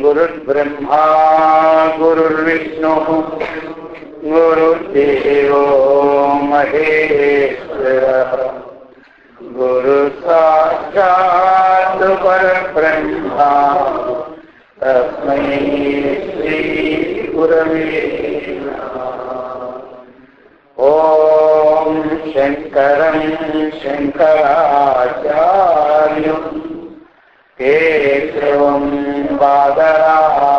गुरुर्ब्रह्मा गुरुर्विष्णुः गुरुर्देवो महेश्वरः गुरुसाक्षात् परब्रह्मा तस्मै श्री गुरवे नमः। ॐ शङ्करं शङ्कराचार्यं केशवं बादरायणं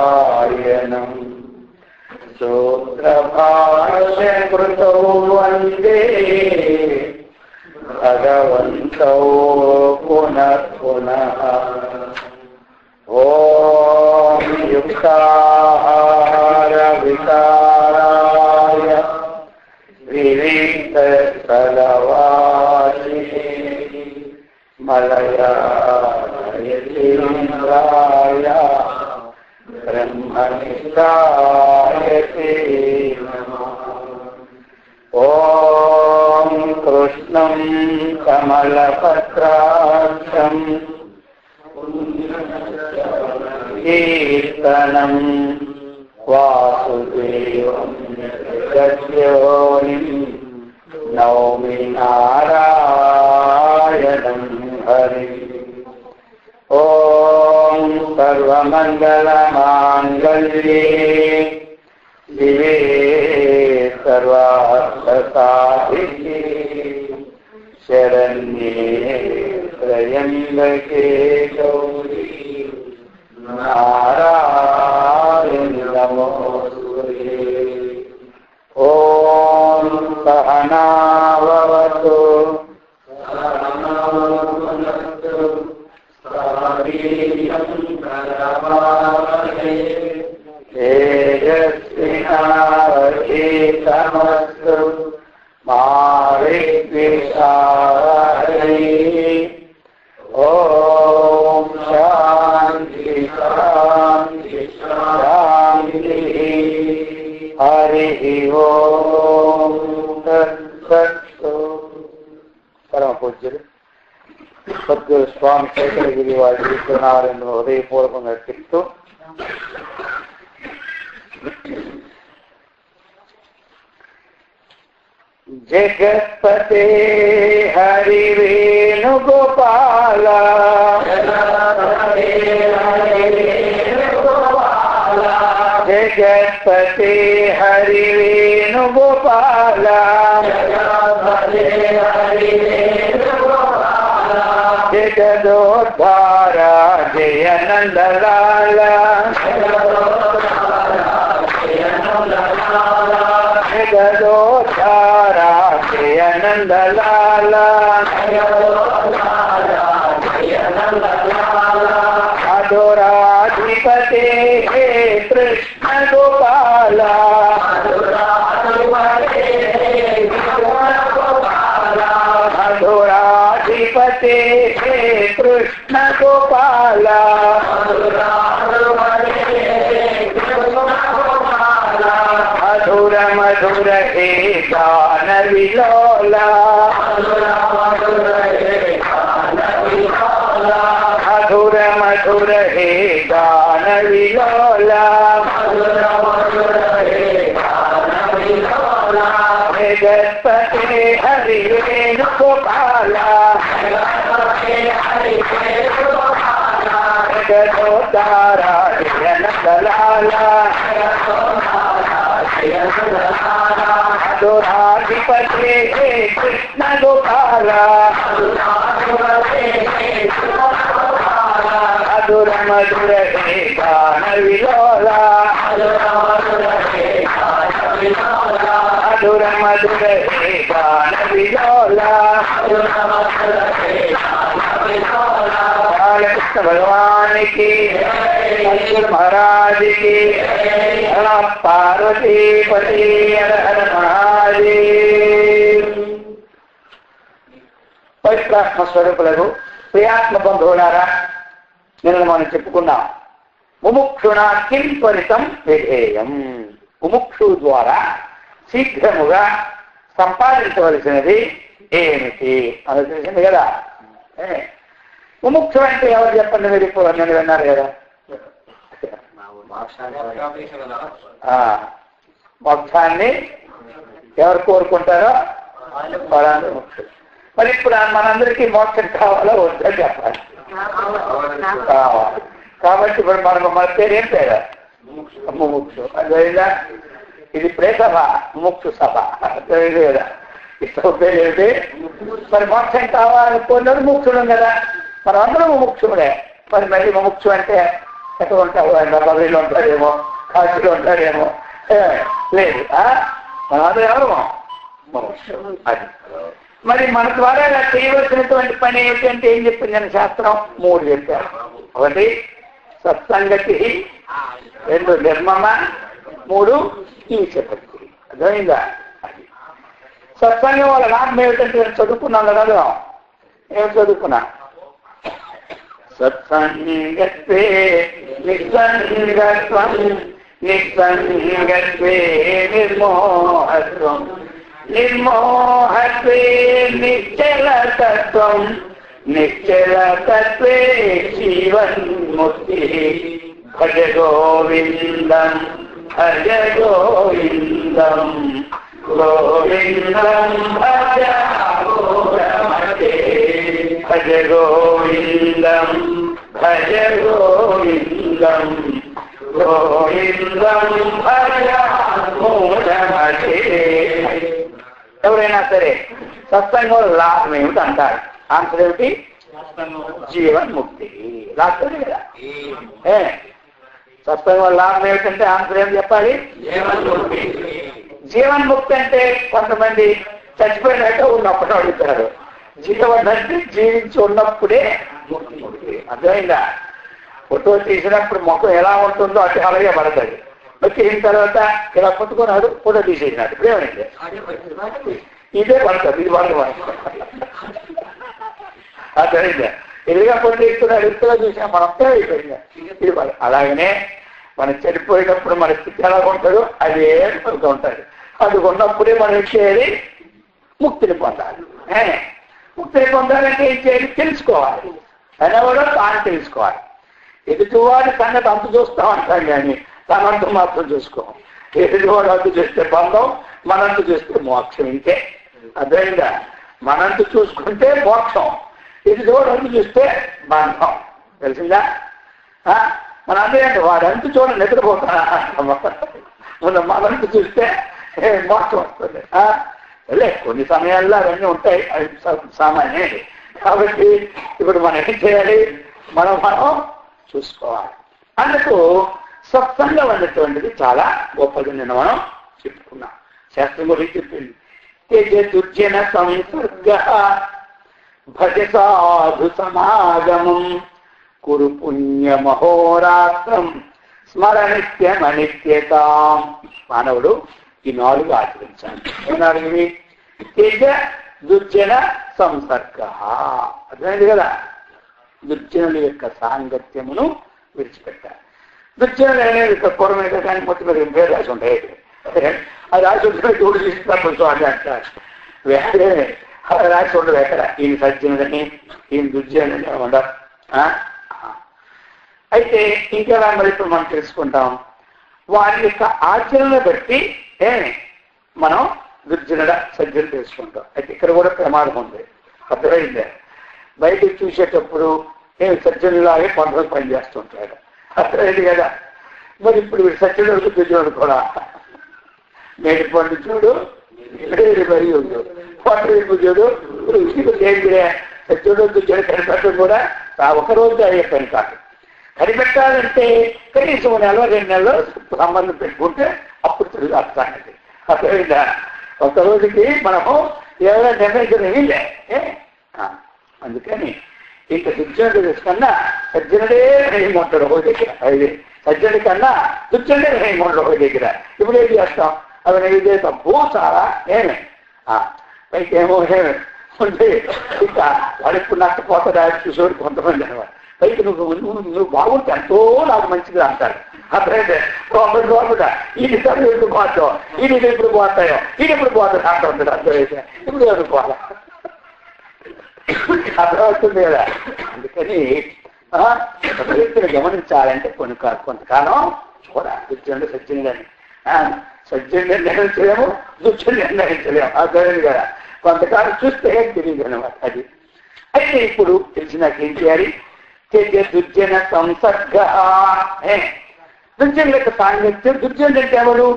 सूत्रभाष्यकृतौ वन्दे भगवन्तौ पुनः पुनः। ॐ युक्ताहारविकाराय विविक्तफलवासिने मलयालयतीन्द्राय ब्रह्मनिष्ठाय ते नमः। ॐ कृष्णं कमलपत्राक्षं कीर्तनं वासुदेवं जगद्योनिं नौमि नारायणं हरिम्। ॐ सर्वमङ्गलमाङ्गल्ये शिवे सर्वार्थसाधिके शरण्ये त्र्यम्बके गौरी नारायणि नमोस्तुते। ॐ सहना भवतु तेजस्विनावधीतमस्तु मा विद्विषावहै। ॐ शान्ति शान्ति शान्तिः। हरिः ओम् तत्सत्तु। परम पूज्य సద్గురు స్వామి శేఖరగిరి వారి విశ్వనారాయణ హృదయపూర్వకంగా చెప్తూ జగత్పతే హరి వేణుగోపాల జగత్పతే హరి వేణుగోపాల జగదోద్ధార జయ నందలాల జగదోద్ధార జయ నందలాల అధురాధిపతే హే కృష్ణ గోపాల అధురాధిపతే హే కృష్ణ గోపాల మధుర మధుర హే గాన విలోల మధుర మధుర హే గాన విలోల జగత్పతే హరి వేణుగోపాల జగదోద్ధార జయ నందలాల అధురాధిపతే హే కృష్ణ గోపాల మధుర మధుర హే గాన విలోల మధుర మధుర హే గాన విలోల బాలకృష్ణ భగవానికి महाराज की पार्वती पति हर हर महादेव పవిత్రాత్మ స్వరూపులకు ప్రియాత్మ బంధువులారా నిన్న మనం చెప్పుకున్నాం ముముక్షుణ కిం ఫలితం విధేయం ముముక్షు ద్వారా శీఘ్రముగా సంపాదించవలసినది ఏమిటి అని తెలిసింది కదా ముముక్షు అంటే ఎవరు చెప్పండి మీరు ఇప్పుడు నేను విన్నారు కదా మోక్షాన్ని ఎవరు కోరుకుంటారో వాళ్ళందరూ ముఖ్యులు. మరి ఇప్పుడు మనందరికీ మోక్షం కావాలో వద్దని చెప్పాలి. కావాలి కాబట్టి ఇప్పుడు మన పేరు ఏం పేరు ముముక్షు. అదేవిధంగా ఇది ప్రేసభ ముముక్షు సభ అదేవిధంగా కదా ఈ సభ పేరు ఏమిటి? మరి మోక్షం కావాలనుకున్నది ముముక్షుడు కదా, మనం అందరూ ముముక్షుడే. మరి మళ్ళీ ముముక్షు అంటే ఎక్కడ ఉంటావు? బదిలీలో ఉంటాడేమో, కాశీలో ఉంటాడేమో. లేదు, మనందరూ ఎవరు అది. మరి మన ద్వారా చేయవలసినటువంటి పని ఏమిటంటే ఏం చెప్పింది అని శాస్త్రం? 3 చెప్పారు. ఒకటి సత్సంగతి, 2 నిర్మమ, 3 ఈశపతి. అర్థమైందా? అది సత్సంగం వల్ల లాభం ఏమిటంటే నేను చదువుకున్నాను కదా, ఏమి చదువుకున్నా? సత్సంగత్వే నిస్సంగత్వం, నిస్సంగత్వే నిర్మోహత్వం, నిర్మోహత్వే నిశ్చలతత్వం, నిశ్చలతత్వే జీవన్ముక్తి. భజ గోవిందం భజ గోవిందం, గోవిందం భజ గోరమతే. భజ గోవిందం భజ గోవిందం, గోవిందం భజ గోరమతే. ఎవరైనా సరే సత్సంగం లాభం ఏమిటి అంటారు? ఆన్సర్ ఏమిటి? జీవన్ముక్తి. రాస్తుంది కదా. సత్సంగం లాభం ఏమిటంటే ఆన్సర్ ఏమి చెప్పాలి? జీవన్ముక్తి. జీవన్ముక్తి అంటే కొంతమంది చచ్చిపోయినట్టు ఉన్నప్పుడు అడుగుతారు. జీవన్ అంటే జీవించి ఉన్నప్పుడే ముక్తి. అర్థమైందా? ఫోటో తీసినప్పుడు ముఖం ఎలా ఉంటుందో అటు అలాగే పడుతుంది. తీసిన తర్వాత ఇలా పట్టుకున్నాడు, ఫోటో తీసేసినాడు, ఇప్పుడు ఏమైంది? ఇదే పడుతుంది, ఇది పడదు. అర్థమైందా? ఇదిగా ఫోటో తీస్తున్నాడు, ఇంతలో చూసినా మనం అయిపోయింది, ఇది పడదు. అలాగనే మనం చనిపోయినప్పుడు మన స్థితి ఎలా ఉంటుందో అదే పడుతూ ఉంటుంది. అది ఉన్నప్పుడే మనం చేయాలి, ముక్తిని పొందాలి. ముక్తిని పొందాలంటే ఏం చేయాలి? తెలుసుకోవాలి. అనేవాడు తాను తెలుసుకోవాలి. ఎదుటివాడి సంగతి అంత చూస్తాం అంటాం, కానీ తనంత మాత్రం చూసుకోం. ఎదుటివాడు అంత చూస్తే బంధం, మనంత చూస్తే మోక్షం. ఇంతే. అర్థమైందా? మనంత చూసుకుంటే మోక్షం, ఎదుటివాడు అంత చూస్తే బంధం. తెలిసిందా? మన అందరంటే వాడంతా చూడండి నిద్రపోతాను ముందు మనంత చూస్తే మోక్షం వస్తుంది. లే కొన్ని సమయాల్లో అవన్నీ ఉంటాయి, అవి సామాన్యే. కాబట్టి ఇప్పుడు మనం ఏం చేయాలి? మనం చూసుకోవాలి. అందుకు సత్సంగం అనేటువంటిది చాలా గొప్పది. నిన్న మనం చెప్పుకున్నాం. శాస్త్రం గురించి చెప్పింది. తేజ దుర్జన సంసర్గ భజ సాధు సమాగమం కురు పుణ్యమహోరాత్రం స్మర నిత్యమనిత్యతాం. మానవుడు ఈ 4 ఆచరించాలి. ఏనాడు? తేజ దుర్జన సంసర్గ. అర్థమైంది కదా? దుర్జనుల యొక్క సాంగత్యమును విడిచిపెట్టాలి. దుర్జనులు అనేది కూర మీద కానీ మొత్తం మీద పేరు రాసి ఉంటాయి. అది రాసి ఉంటే చూడు తీసుకున్నప్పుడు చూడండి అంటారు. వేరే అలా రాసి ఉండదు ఎక్కడ. ఈయన సజ్జనుడని, ఈయన దుర్జనుడని ఉండదు. అయితే ఇంకెలా మరి ఇప్పుడు మనం తెలుసుకుంటాం? వారి యొక్క ఆచరణ బట్టి మనం దుర్జనుడ సజ్జను తెలుసుకుంటాం. అయితే ఇక్కడ కూడా ప్రమాదం ఉంది. అర్థమైందే? బయటకు చూసేటప్పుడు సజ్జనులాగే కొంతమంది పనిచేస్తుంటాడు. అర్థమైంది కదా? మరి ఇప్పుడు సజ్జనుడు దుర్జనుడు కూడా నేటి పండు చూడు, మరి చూడు, పండు చూడు, ఏంటిదే సత్యుడు దుర్జనుడు కనిపెట్టడం కూడా ఒక రోజు అయ్యే పని కాదు. కనిపెట్టాలంటే కనీసం 1-2 నెలలు సంబంధం పెట్టుకుంటే అప్పుడు తిరిగి అర్థానికి. అర్థమైందా? ఒక రోజుకి మనము ఎవరైనా నిర్ణయించడం లే. అందుకని ఇంక దుర్జనుడు కన్నా సజ్జనుడే నయమంటాడు ఒక దగ్గర. అది సజ్జనుడి కన్నా దుర్జనుడే నయమంటాడు ఒక దగ్గర. ఇప్పుడు ఏం చేస్తాం? అవి నైవేద్యం చాలా ఏమే పైకి ఏమో ఏమే ఉంటే ఇక వాడిప్పుడు నష్టపోతాడా చూసేవాడు కొంతమంది అనమాట. పైకి నువ్వు బాగుంటే ఎంతో నాకు మంచిది అంటారు. అప్పుడైతే గవర్నమెంట్ ఇది సరే ఎప్పుడు పోతావు, ఇది ఎప్పుడు పోతాయో, ఇది ఎప్పుడు పోతాడు అంటూ ఉంటాడు. అర్థమైతే ఇప్పుడు అనుకోవాలి. అర్థమవుతుంది కదా. అందుకని వ్యక్తిని గమనించాలంటే కొంతకాలం చూడాలి. దుర్జనుడు సజ్జనుడని. సజ్జనుడు నిర్ణయించలేము, దుర్జనుడు నిర్ణయించలేము. అర్థమైంది కదా. కొంతకాలం చూస్తే తెలియదు అనమాట. అది అయితే ఇప్పుడు తెలిసినాక ఏం చేయాలి? దుర్జన సంసర్గ. దుర్జనుల యొక్క సాంగత్యం. దుర్జనుడు అంటే ఎవరు?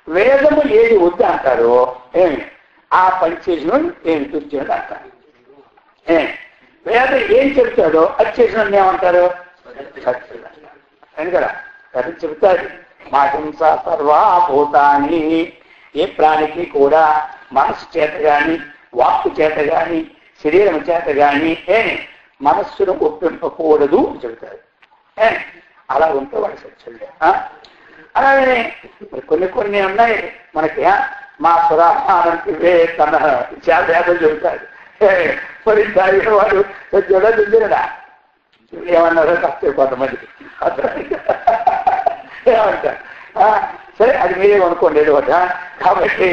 వేదము ఏది వద్దు అంటారో ఆ పని చేసిన ఏమి దుర్జనుడు అంటారు. వేదం ఏం చెప్తాడో అది చేసిన ఏమంటారు? సత్యుడు అంటారు కదా. అది చెబుతాడు. మాహింస సర్వాభూతాన్ని. ఏ ప్రాణికి కూడా మనస్సు చేత గాని, వాక్కు చేత గాని, శరీరం చేత గాని మనస్సును ఒప్పింపకూడదు అని చెబుతాడు. అలా ఉంటే వాడు సత్యుడే. అలాగే కొన్ని ఉన్నాయి మనకి. మా సురాహానికి తన వేదం చెబుతాడు. మరి దాని వాడు సత్యుడా దుర్జనుడా ఏమన్నారో కష్ట కొంతమందికి ఏమంటారు. సరే అది మీరే అనుకోండి ఏదో ఒకటి. కాబట్టి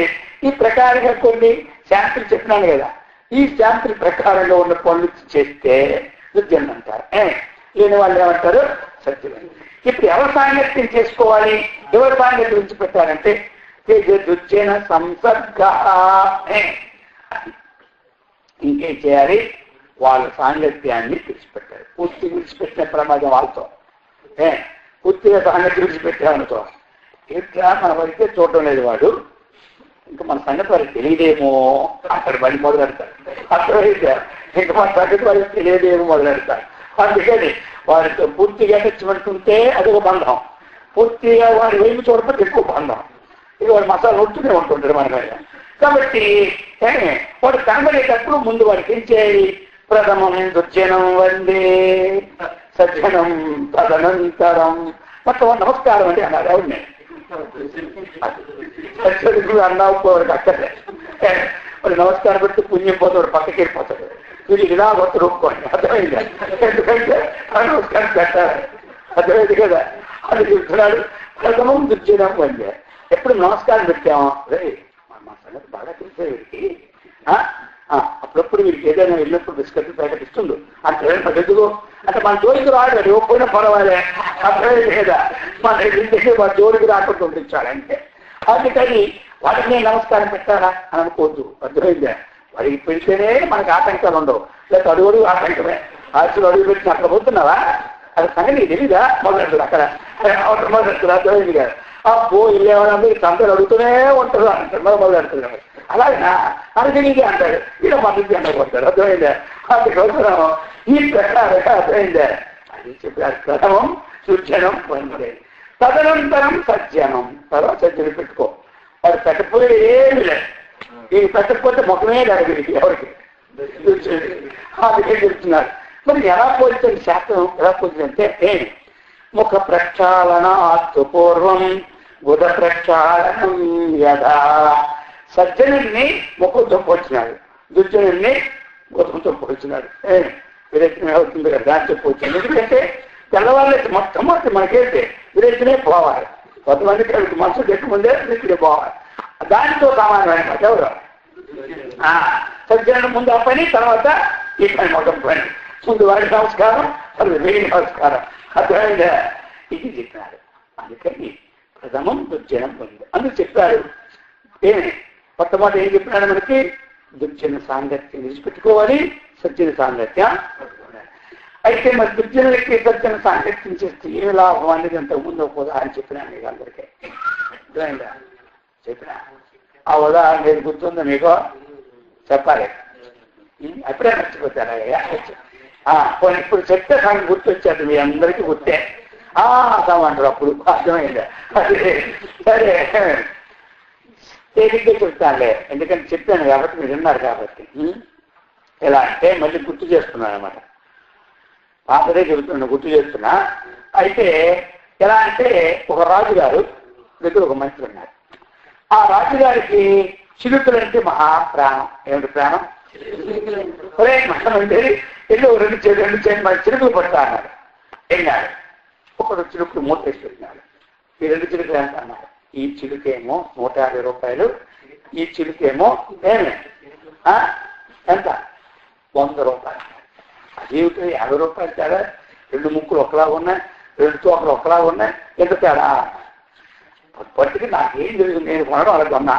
ఈ ప్రకారంగా కొన్ని శాస్త్రం చెప్పినాను కదా. ఈ శాస్త్ర ప్రకారంగా ఉన్న పనులు చేస్తే దుర్జనుడు అంటారు. లేని వాళ్ళు ఏమంటారు? సత్యుడు. ఇప్పుడు ఎవరి సాంగత్యం చేసుకోవాలి? ఎవరి సాంగత్యం విడిచిపెట్టాలంటే దుర్జన సంసర్గ. ఇంకేం చేయాలి? వాళ్ళ సాంగత్యాన్ని విడిచిపెట్టారు. పూర్తిగా విడిచిపెట్టిన ప్రమాదం వాళ్ళతో. పూర్తిగా సాంగత్యం విడిచిపెట్టామనుకో, ఇట్లా మన వరకే చూడటం లేదు వాడు, ఇంకా మన సంగతి వారికి తెలియదేమో అక్కడ మళ్ళీ మొదలెడతారు. అర్థమైతే ఇంకా మన సంగతి వారికి తెలియదేమో మొదలెడతారు. అందుకని వారితో పూర్తిగా అటాచ్మెంట్ ఉంటే అదొక బంధం. పూర్తిగా వారి వైపు చూడకపోతే ఎక్కువ బంధం. ఇక వాడు మసాలా ఉంటూనే ఉంటుంటారు మన మీద. కాబట్టి వాడు కనబడేటప్పుడు ముందు వాడికి ఏం చేయాలి? ప్రథమం దుర్జనం వందే సజ్జనం తదనంతరం. మొత్తం నమస్కారం అంటే అన్నారు. ఎవరిని సజ్జనుడు అన్నావు వాడికి అక్కర్లే. వాడు నమస్కారం పెడితే పుణ్యం పోతాడు, పక్కకి వెళ్ళిపోతాడు. వీడు ఇలా కొత్త రూపుకోండి. అర్థమైంది? ఎందుకంటే నమస్కారం పెట్టాలి. అర్థమైంది కదా. అది చెప్తున్నాడు. ప్రథమం దుర్జనం వందే. ఎప్పుడు నమస్కారం పెట్టాము మా సంగతి బాగా తెలిసే వీడికి. అప్పుడప్పుడు వీరికి ఏదైనా వెళ్ళినప్పుడు బిస్కెట్ ప్యాకెట్ ఇస్తుండు అంటే ఎందుకు అంటే మన జోలికి రాడు. ఇవ్వకపోయినా పర్వాలే. అర్థమైంది కదా. మన ఇంటికి మన జోలికి రాకుండా ఉండించాలంటే. అందుకని వాడికి నేను నమస్కారం పెట్టాలా అని అనుకోవద్దు. అర్థమైందా? వాడికి పెడితేనే మనకి ఆటంకాలు ఉండవు. లేకపోతే అడుగుడు ఆటంకమే. అసలు అడుగు పెట్టి అక్కడ పోతున్నావా అది సంగతి తెలీదా? మొదలెడుతుంది అక్కడ మొదలెడుతుంది. అర్థమైంది కదా. అబ్బో ఇల్లేవాళ్ళందరూ సంతలు అడుగుతూనే ఉంటారు అంటారు. మొదలెడుతుంది. అలాగేనా అది తెలియదు అంటాడు. ఇలా మద్దతు అనకపోతాడు. అర్థమైందా? అందుకోసం ఈ ప్రకారంగా అర్థమైందా అది చెప్పారు. ప్రథమం సూచనం వందే తదనంతరం సజ్జనం. తర్వాత సజ్జనం పెట్టుకో. వాడు పెట్టకపోతే ఏమి లేదు. ఈ పెట్టకపోతే ముఖమే లేదు వీరికి ఎవరికి. అందుకే చెప్తున్నారు. మరి ఎలా పోల్చండి శాస్త్రం? ఎలా పోల్చంటే ముఖ ప్రక్షాళనాత్తు పూర్వం బుధ ప్రక్షాళనం యథా. సజ్జనుడిని ముఖంతో పోల్చినాడు, దుర్జనుడిని ముఖంతో పోల్చినాడు. విరేచన అవుతుంది కదా, దాంతో పోల్చింది. ఎందుకంటే తెల్లవాళ్ళకి మొట్టమొదటి మనకేంటే విరేచనే పోవాలి. కొంతమందికి మనసు ముందే విరేచనే పోవాలి. దానితో సమానమైన ఎవరు? సజ్జనుడు ముందు ఆ పని, తర్వాత ఈ పని మొత్తం పని. ముందు వారి నమస్కారం, అది వీరి నమస్కారం. అర్థమైందా? ఇది చెప్పారు. అందుకని ప్రథమం దుర్జనం ఉంది అందుకు చెప్పారు. మొట్టమొదటి ఏం చెప్పినాడు మనకి? దుర్జన సాంగత్యం విడిచిపెట్టుకోవాలి, సజ్జన సాంగత్యం. అయితే మరి దుర్జనులకి సజ్జన సాంగత్యం చేస్తే ఏమి లాభం అనేది అంతకుముందు ఒక ఉదాహరణ చెప్పినా మీకు అందరికీ. అర్థమైందా? చెప్పినా ఆ ఉదాహరణ ఏది గుర్తుందో మీకు చెప్పాలి. అప్పుడే మర్చిపోతారా? ఇప్పుడు చెప్తే నాకు గుర్తొచ్చాడు, మీ అందరికీ గుర్తే. అదామంటారు అప్పుడు అర్థమైందా? అదే సరే తేలిగ్గా చెప్తానులే, ఎందుకంటే చెప్పాను కాబట్టి మీరు విన్నారు కాబట్టి. ఎలా అంటే మళ్ళీ గుర్తు చేస్తున్నాను అనమాట, పాతదే చెబుతున్నా, గుర్తు చేస్తున్నా. అయితే ఎలా అంటే ఒక రాజుగారు దగ్గర ఒక మంత్రి ఉన్నారు. ఆ రాజుగారికి చిలుకలంటే మహా ప్రాణం. ఏమిటి ప్రాణం? ఒరే మనం ఉండేది ఎన్నో రెండు చిలుకలు పడతా అన్నాడు. ఏం కాదు, ఒకడు చిలుకలు మూటేసి పెట్టినాడు. ఈ రెండు చిలుకలు ఎంత అన్నారు? ఈ చిలుకేమో 150 రూపాయలు, ఈ చిలుకేమో ఏమే ఎంత 100 రూపాయలు. అదేమిటి 50 రూపాయలు తేడా? రెండు ముక్కులు ఒకలాగా ఉన్నాయి, రెండు తోకలు ఒకలాగా ఉన్నాయి, ఎంత తేడా? పట్టుకి నాకేం తెలుసు, నేను కొనడం అలా కొన్నా,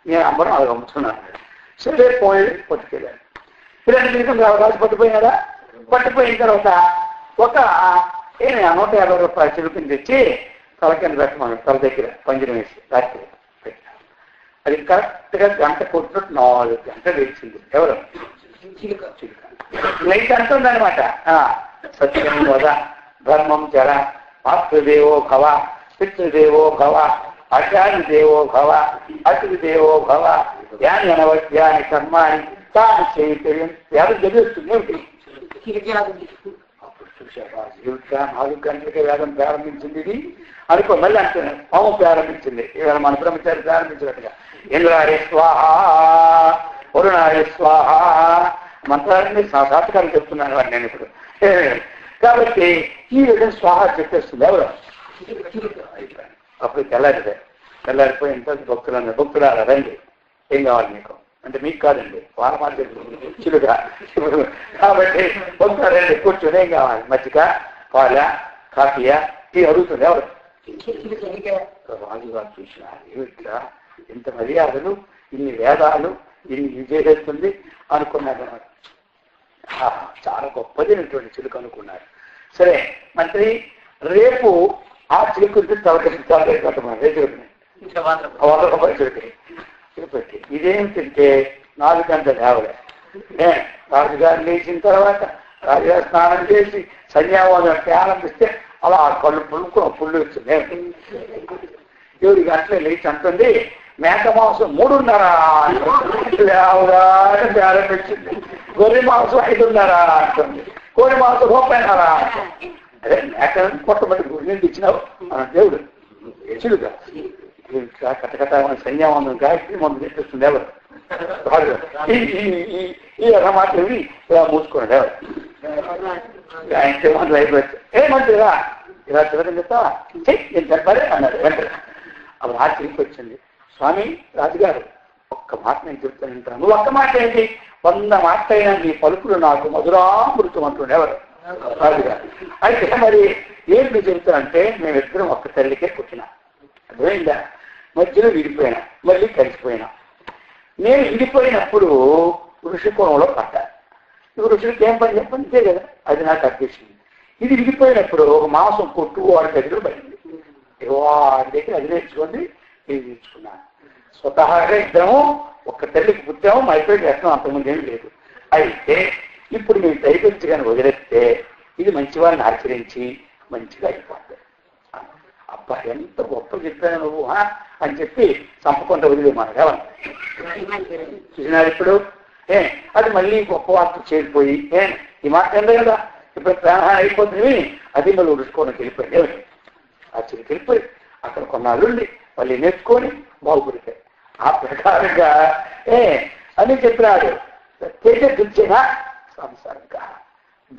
నేను అమ్మడం అలా అమ్ముతున్నాను. సరే పోయి పట్టుకెళ్ళాను. ఇలాంటి జీవితం రాజు పట్టుపోయినారా? పట్టుపోయిన తర్వాత ఒక 150 రూపాయల చిలుకని తెచ్చి తలకింద పెట్టమని తల దగ్గర పంజరం వేసి రాత్రి పెట్టాను. అది కరెక్ట్గా గంట కొట్టినట్టు 4 గంటలు వేసింది. ఎవరు? చిలుక. లైట్ అంటుందనమాట. సత్యం వద, ధర్మం చర, మాతృదేవో భవ, పితృదేవో భవ, ఆచార్యదేవో భవ, అతిథిదేవో భవ, ధ్యాని అనవధ్యాని కర్మాని తాను చేయటం వేదం చదివిస్తుంది. అప్పుడు చూసావా, 4 గంటలకే వేదం ప్రారంభించింది ఇది అనుకో. మళ్ళీ అంటున్నాను, పాము ప్రారంభించింది. ఇవాళ మన బ్రహ్మచారి ప్రారంభించినట్టుగా ఇంద్రాయ స్వాహ, వరుణాయ స్వాహ మంత్రాన్ని సాధకాలు చెప్తున్నాను వాడు నేను ఇప్పుడు. కాబట్టి ఈ విధంగా స్వాహ చెప్పేస్తుంది. ఎవరు? అప్పుడు తెల్లారిపోయిన తర్వాత భక్తులారా రండి, ఏం కావాలి మీకు అంటే మీకు కాదండి, వాళ్ళ మాట చెప్తుంది చిలుగా. కాబట్టి భక్తులారండి, కూర్చొని ఏం కావాలి? మజ్జిగ, పాల, కాఫీయా, టీ అడుగుతుంది. ఎవరు? రాజుగారు చూసినారు, ఏమిట్లా ఇంత మర్యాదలు, ఇన్ని వేదాలు, ఇన్ని విజయేస్తుంది అనుకున్నారు. చాలా గొప్పదైనటువంటి చిలుక అనుకున్నారు. సరే మంత్రి, రేపు ఆ చిలుకుంటే తలకెట్టమని రేపు 100 రూపాయలు చిలుపెట్టి ఇదేమిటంటే 4 గంటలు లేవలే. రాజుగారు లేచిన తర్వాత రాజుగారు స్నానం చేసి సంధ్యావందనం ప్రారంభిస్తే అలా కళ్ళు పుళ్ళు వచ్చింది. 7 గంటలే లేచి అంటుంది, మేక మాంసం 3:30 లేవగానే ప్రారంభించింది. గొర్రె మాంసం 5:30 అంటుంది, కోడి మాంసం 30:30. అదే మేక కొట్టబట్టి గుడిని ఇచ్చినావు మన దేవుడు. చిలుక కట్టకట్ట సంధ్యావందనం గాయత్రి మనం చెప్పేస్తుంది. ఎవరు? ఈ అన్నమాట ఇలా మూసుకోండి. ఎవరు? గాయత్రి మంత్రులు అయిపోవచ్చు. ఏమంటారా ఇలా చివరి చెప్తావా? నేను చెప్పాలి అన్నారు. వెంటనే అప్పుడు ఆశ్చర్యకి వచ్చింది. స్వామి రాజుగారు, ఒక్క మాట నేను చెప్తానంటాను. నువ్వు ఒక్క మాట ఏంటి? 100 మాటలైనా నీ పలుకులు నాకు మధురామృతం అంటుండే. ఎవరు? రాజుగారు. అయితే మరి ఏంటి చెబుతానంటే, మేమిద్దరం ఒక్క తల్లికే పుట్టినా, అర్థమైందా? మధ్యలో విడిపోయినా, మళ్ళీ కలిసిపోయినా. నేను విడిపోయినప్పుడు ఋషికోణంలో పడ్డా. ఋషులకి ఏం పని చెప్పంతే కదా, అది నాకు అర్థించింది. ఇది విడిపోయినప్పుడు ఒక మాంసం కొట్టు వాడి దగ్గర పడింది. వాడి దగ్గర అది నేర్చుకుంది, ఇది నేర్చుకున్నాను. స్వతహాగా ఇద్దరము ఒక్క తల్లికి పుట్టాము, మా ఇద్దరికి రత్నం అంతకుముందు ఏమి లేదు. అయితే ఇప్పుడు మేము దయపించి కానీ వదిలేస్తే ఇది మంచి వారిని ఆచరించి మంచిగా అయిపోతుంది. అబ్బా ఎంత గొప్ప చెప్పాను నువ్వు అని చెప్పి చంపకుండా వదిలే మనగా చూసినారు. ఇప్పుడు అది మళ్ళీ గొప్ప వార్త చేరిపోయి ఈ మాట ఏందో కదా, ఇప్పుడు ప్రాణహాని అయిపోతుంది, అది మళ్ళీ ఉడుచుకోవడానికి వెళ్ళిపోయింది. ఆశ్చర్యకి వెళ్ళిపోయి అక్కడ కొన్నాళ్ళుండి మళ్ళీ నేర్చుకొని బాగుపడిపోయి ఆ ప్రకారంగా అని చెప్పినాడు. తేజ సంసర్గ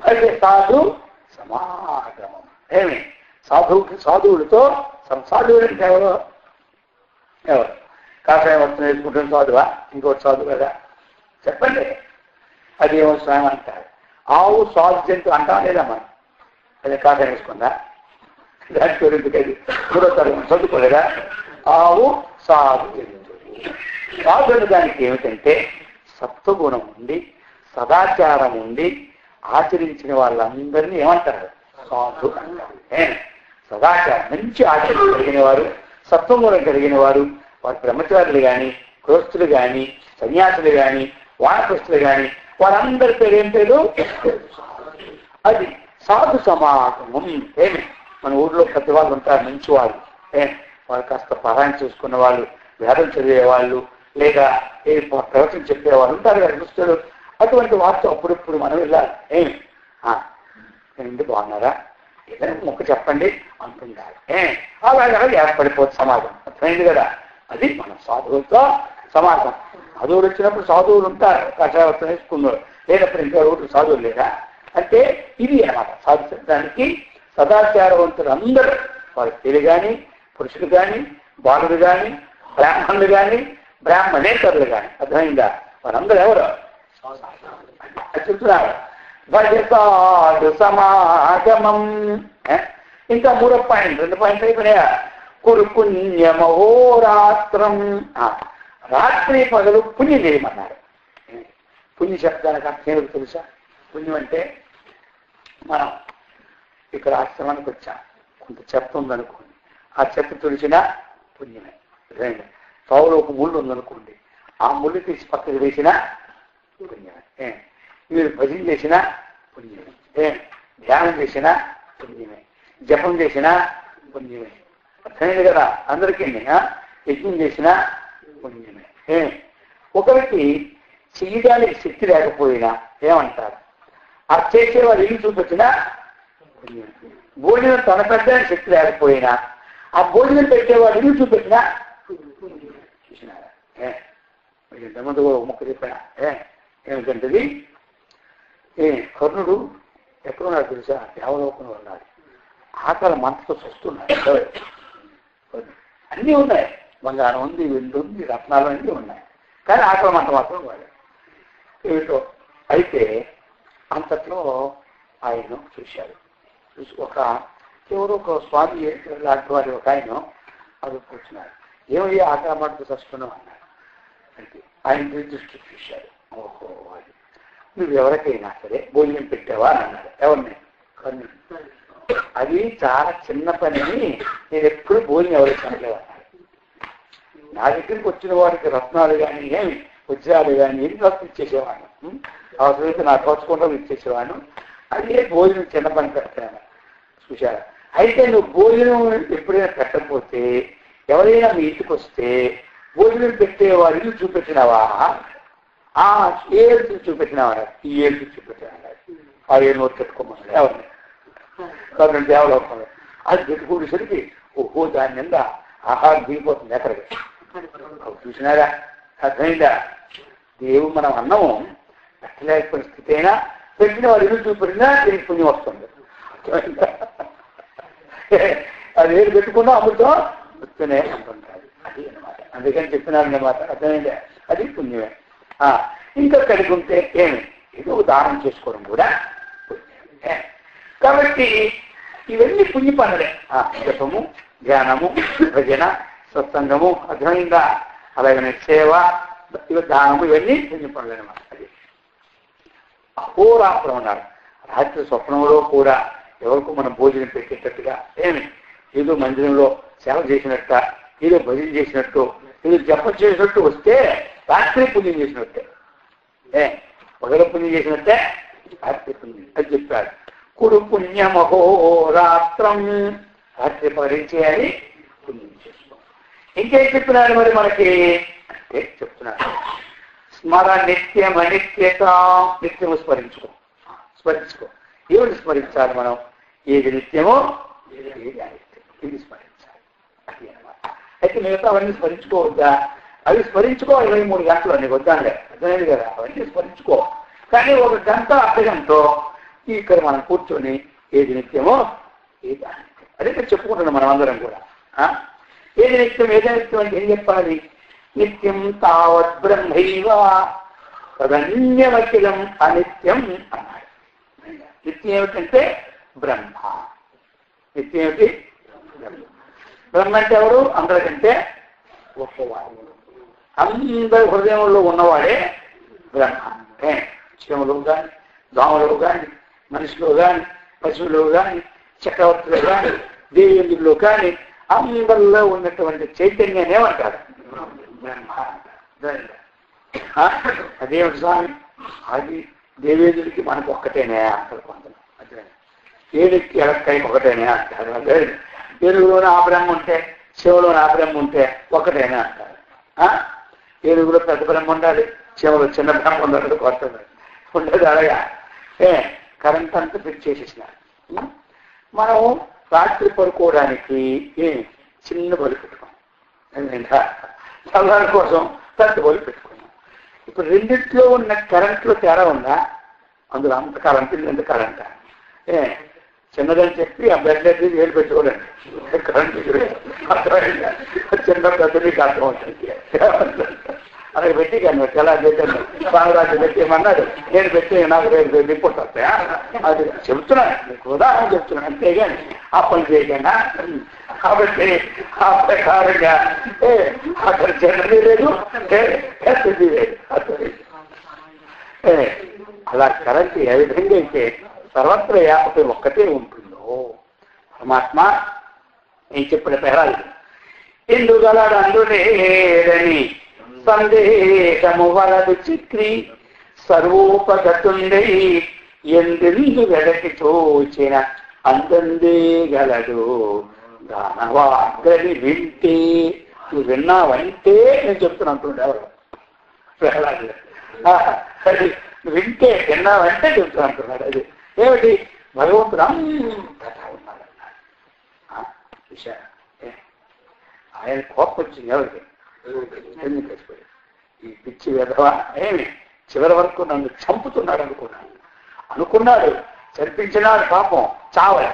భయ సాధు సమాగమం. ఏమి సాధువులతో సాధువులంటే ఎవరు? కాషాయం వస్తున్న వేసుకుంటున్న సాధువా, ఇంకోటి సాధువు కదా చెప్పండి. అది ఏమో స్వామి అంటారు. ఆవు సాధు జంతు అంటా లేదా మనం? అదే కాషాయం వేసుకుందా? దాని పేరు ఎందుకది? 3వ తరగతి చదువుకోలేదా? ఆవు సాధు జంతు. సాధువులు దానికి ఏమిటంటే సత్వగుణం ఉండి, సదాచారం ఉండి ఆచరించిన వాళ్ళందరినీ ఏమంటారు? సాధు అంటారు. సదాచారం మంచి ఆచరణ కలిగిన వారు, సత్వగుణం కలిగిన వారు, వారు బ్రహ్మచారులు కానీ, గృహస్థులు కానీ, సన్యాసులు కానీ, వానప్రస్థులు కానీ వాళ్ళందరి పేరు ఏం పేరు? అది సాధు సమాగమం. ఏమి మన ఊర్లో ప్రతి వాళ్ళు ఉంటారు, మంచి వాళ్ళు, వాళ్ళు కాస్త పారాయణ చేసుకున్న వాళ్ళు, వేదం చదివే వాళ్ళు, లేదా ఏ ప్రవచనం చెప్పేవాళ్ళు ఉంటారు కదా దుస్తులు. అటువంటి వారితో అప్పుడప్పుడు మనం వెళ్ళాలి. ఏంటి బాగున్నారా, ఏదైనా మొక్క చెప్పండి అంటుండాలి. అలాగే ఏర్పడిపోతుంది సమాజం. అర్థమైంది కదా? అది మన సాధువులతో సమాజం. సాధువులు వచ్చినప్పుడు సాధువులు ఉంటారు, కషాయవస్త్రం వేసుకున్నారు, లేనప్పుడు ఇంకా రోజు సాధువులు లేదా అంటే ఇది అన్నమాట. సాధు శబ్దానికి సదాచారవంతులు అందరూ, వాళ్ళు స్త్రీలు కానీ, పురుషులు కానీ, బాలుడు కానీ, బ్రాహ్మణులు కానీ, బ్రాహ్మణేతరులు కానీ. అర్థమైందా? వాళ్ళందరూ ఎవరు చెప్తున్నారు. భజసాధు సమాగమం. ఇంకా 3వ పాయింట్, 2 పాయింట్లు అయిపోయినాయా? కురు పుణ్యమహోరాత్రం. రాత్రి పగలు పుణ్యం చేయమన్నారు. పుణ్య శబ్దానికి అర్థం ఏమిటి తెలుసా? పుణ్యం అంటే మనం ఇక్కడ ఆశ్రమానికి వచ్చాం, కొంత చెత్త ఉందనుకోండి, ఆ చెత్త తుడిచినా పుణ్యమే. తోవలో ఒక ముళ్ళు ఉందనుకోండి, ఆ ముళ్ళు తీసి పక్కకు వేసినా పుణ్యమే. మీరు భజన చేసినా పుణ్యమే, ధ్యానం చేసినా పుణ్యమే, జపం చేసినా పుణ్యమే. అర్థమైంది కదా అందరికీ? యజ్ఞం చేసినా పుణ్యమే. ఒకరికి చేయడానికి శక్తి లేకపోయినా ఏమంటారు? ఆ చేసేవారు ఇల్లు చూపించినా పుణ్యమే. భోజనం తన పెట్టడానికి శక్తి లేకపోయినా ఆ భోజనం పెట్టేవాడు ఇల్లు చూపించినా చూసినారా? ఇంతమంది ఒక ముక్క చెప్పినా ఏమిటంటది? కర్ణుడు ఎక్కడున్నాడు తెలుసా? దేవలోకంలో ఉన్నాడు. ఆకలి మంటతో చూస్తున్నాడు. అన్నీ ఉన్నాయి, బంగారం ఉంది, వెండి ఉంది, రత్నాలు అన్నీ ఉన్నాయి, కానీ ఆకలి మంట మాత్రం వాడు ఏమిటో. అయితే అంతట్లో ఆయన చూశాడు. చూసి ఎవరో ఒక స్వామి లాంటి వారి ఒక ఆయన అది కూర్చున్నాడు. ఏమయ్యా ఆకలి మంటతో చస్తున్నావు అన్నాడు. అంటే ఆయన దృష్టి చూశాడు. ఓహో, అది నువ్వు ఎవరికైనా సరే భోజనం పెట్టావా అని అన్నాడు. ఎవరిని? కర్ణుడు. అది చాలా చిన్న పని, నేను ఎప్పుడు భోజనం ఎవరికి అనలేదు అన్నాడు. నా దగ్గరికి వచ్చిన వారికి రత్నాలు కానీ, ఏమి వజ్రాలు కానీ ఏమి ఇచ్చేసేవాడు. అవసరమైతే నాకు కోచుకుంటూ ఇచ్చేసేవాడు. అదే భోజనం చిన్న పని పెడతాను చూశారా? అయితే నువ్వు భోజనం ఎప్పుడైనా పెట్టకపోతే, ఎవరైనా మీ ఇంటికి వస్తే భోజనం పెట్టేవాడు ఇల్లు చూపెట్టినావా? ఏ ఏళ్ళు చూపెట్టినావా? ఈ ఏళ్ళు చూపెట్టినాడు. ఆ ఏళ్ళు నోట్ పెట్టుకోమన్నాడు. ఎవరిని? కర్ణుడు దేవలోకంలో. అది పెట్టుకునేసరికి ఓహో దాని మీద ఆహారం దిగిపోతుంది ఎక్కడికి. చూసినారా? అర్థమైందా? దేవుడు మనం అన్నము పెట్టలేకపోయిన స్థితి అయినా పెట్టిన వాడు ఇల్లు చూపెట్టినా దీనికి పుణ్యం వస్తుంది. అది ఏది పెట్టుకున్నా అమృతం వస్తూనే అంటుంటారు. అది అనమాట. అందుకని చెప్తున్నాను అన్నమాట. అర్థమైందా? అది పుణ్యమే. ఇంకా కలిగి ఉంటే ఏమి? ఇది దానం చేసుకోవడం కూడా పుణ్యమే. కాబట్టి ఇవన్నీ పుణ్య పనులే. జపము, ధ్యానము, భజన, సత్సంగము, అర్థమైందా? అలాగనే సేవ, దానము, ఇవన్నీ పుణ్య పనులు అనమాట. అది అహోరాత్రం ఉన్నారు. రాత్రి స్వప్నంలో కూడా ఎవరికో మనం భోజనం పెట్టేటట్టుగా, ఏమి ఏదో మందిరంలో సేవ చేసినట్ట, ఏదో భజన చేసినట్టు, ఏదో జపం చేసినట్టు వస్తే రాత్రి పుణ్యం చేసినట్టే. పగల పుణ్యం చేసినట్టే రాత్రి పుణ్యం అది చెప్పాడు. కుడు పుణ్యమహోరాత్రం. రాత్రి పగలించేయాలి, పుణ్యం చేసుకో. ఇంకేం చెప్తున్నాడు మరి మనకి అంటే చెప్తున్నాడు, స్మర నిత్యం అనిత్యత. నిత్యము స్మరించుకో. ఏమిటి స్మరించాలి మనం? ఏది నిత్యమో ఏది అనిత్యం, ఇది స్మరించాలి. అది అన్నమాట. అయితే మిగతా అవన్నీ స్మరించుకోవద్దా? అవి స్మరించుకో 23 గంటలు నీకు వద్దాంలే, అర్థమైంది కదా? అవన్నీ స్మరించుకో. కానీ 1 గంట అర్ధగంటో ఇక్కడ మనం కూర్చొని ఏది నిత్యమో ఏది అనిత్యం అదే చెప్పుకుంటున్నాం మనం అందరం కూడా. ఏది నిత్యం ఏది అనిత్యం అంటే ఏం చెప్పాలి? నిత్యం తావత్ బ్రహ్మైవ తదన్యమఖిలం అనిత్యం అన్నాడు. నిత్యం ఏమిటంటే బ్రహ్మ. నిత్యం ఏమిటి? బ్రహ్మ అంటే ఎవరు? అందరికంటే గొప్పవాడు. అందరి హృదయంలో ఉన్నవాడే బ్రహ్మ. శివలో కానీ, దోమలో కానీ, మనిషిలో కానీ, పశువులో కానీ, చక్రవర్తిలో కానీ, దేవేంద్రులో కానీ అందరిలో ఉన్నటువంటి చైతన్యాన్ని ఏమంటారు? బ్రహ్మ. అదేమిటి స్వామి అది దేవేంద్రుడికి మనకు ఒక్కటేనే అంటారు కొందరు. అదే ఏడుకి ఎలక్కాయకి ఒకటేనే అంటారు. అదే ఏనుగులోనే ఆ బ్రహ్మ ఉంటే శివలోని ఆ బ్రహ్మ ఉంటే ఒకటేనే అంటారు. ఏనుగులో పెద్ద బ్రహ్మ ఉండాలి, శివలో చిన్న బ్రహ్మ ఉండాలి, కొత్త ఉండదు. అలాగా కరెంట్ అంతా ఫిట్ చేసేసినారు. మనం రాత్రి పడుకోవడానికి చిన్న బలి పెట్టుకున్నాం, చల్లారి కోసం పెద్ద బలి పెట్టుకున్నాం. ఇప్పుడు రెండింటిలో ఉన్న కరెంట్లో తేడా ఉందా? అందులో అంత కరెంట్ ఇంత కరెంట్ చిన్నదని చెప్పి ఆ బెడ్ అయితే వేలు పెట్టుకోలేండి, కరెంట్ అర్థమైందా? చిన్న పెద్దకి అర్థం అవుతుంది. అలాగే పెట్టి కానీ ఎలా పెట్టాను బాలరాజు పెట్టేయమన్నాడు, నేను పెట్టి నాకు రిపోర్ట్ వస్తాయా? అది చెబుతున్నాను, మీకు ఉదాహరణ చెప్తున్నాను, అంతేగాని ఆ పని చేయకుండా. కాబట్టి ఆ ప్రకారంగా అక్కడ జనరీ లేదు, ఎస్ది లేదు. అలా కరెంట్ ఏ విధంగా అయితే సర్వత్ర వ్యాపకం ఒక్కటే ఉంటుందో పరమాత్మ ఏం చెప్పిన పేరాలు ఎందుగలడందులేదని సందేహము వలదు చిక్రి సర్వోపగతుండై ఎందెందు వెడకి తోచిన అందందే గలడు దానవాగ్రని వింటే. నువ్వు విన్నావంటే నేను చెప్తున్నా అంటుండే ఎవరు ప్రహ్లాదు, అది వింటే విన్నావంటే చెప్తున్నా అంటున్నాడు. అది ఏమిటి? భగవంతుడు అంతటా ఉన్నాడన్నాడు. విషయం ఆయన కోపం వచ్చింది ఎవరికి? ఎందుకు ఈ పిచ్చి విధవా ఏమి చివరి వరకు నన్ను చంపుతున్నాడు అనుకున్నాడు. చంపించినాడు పాపం, చావలే.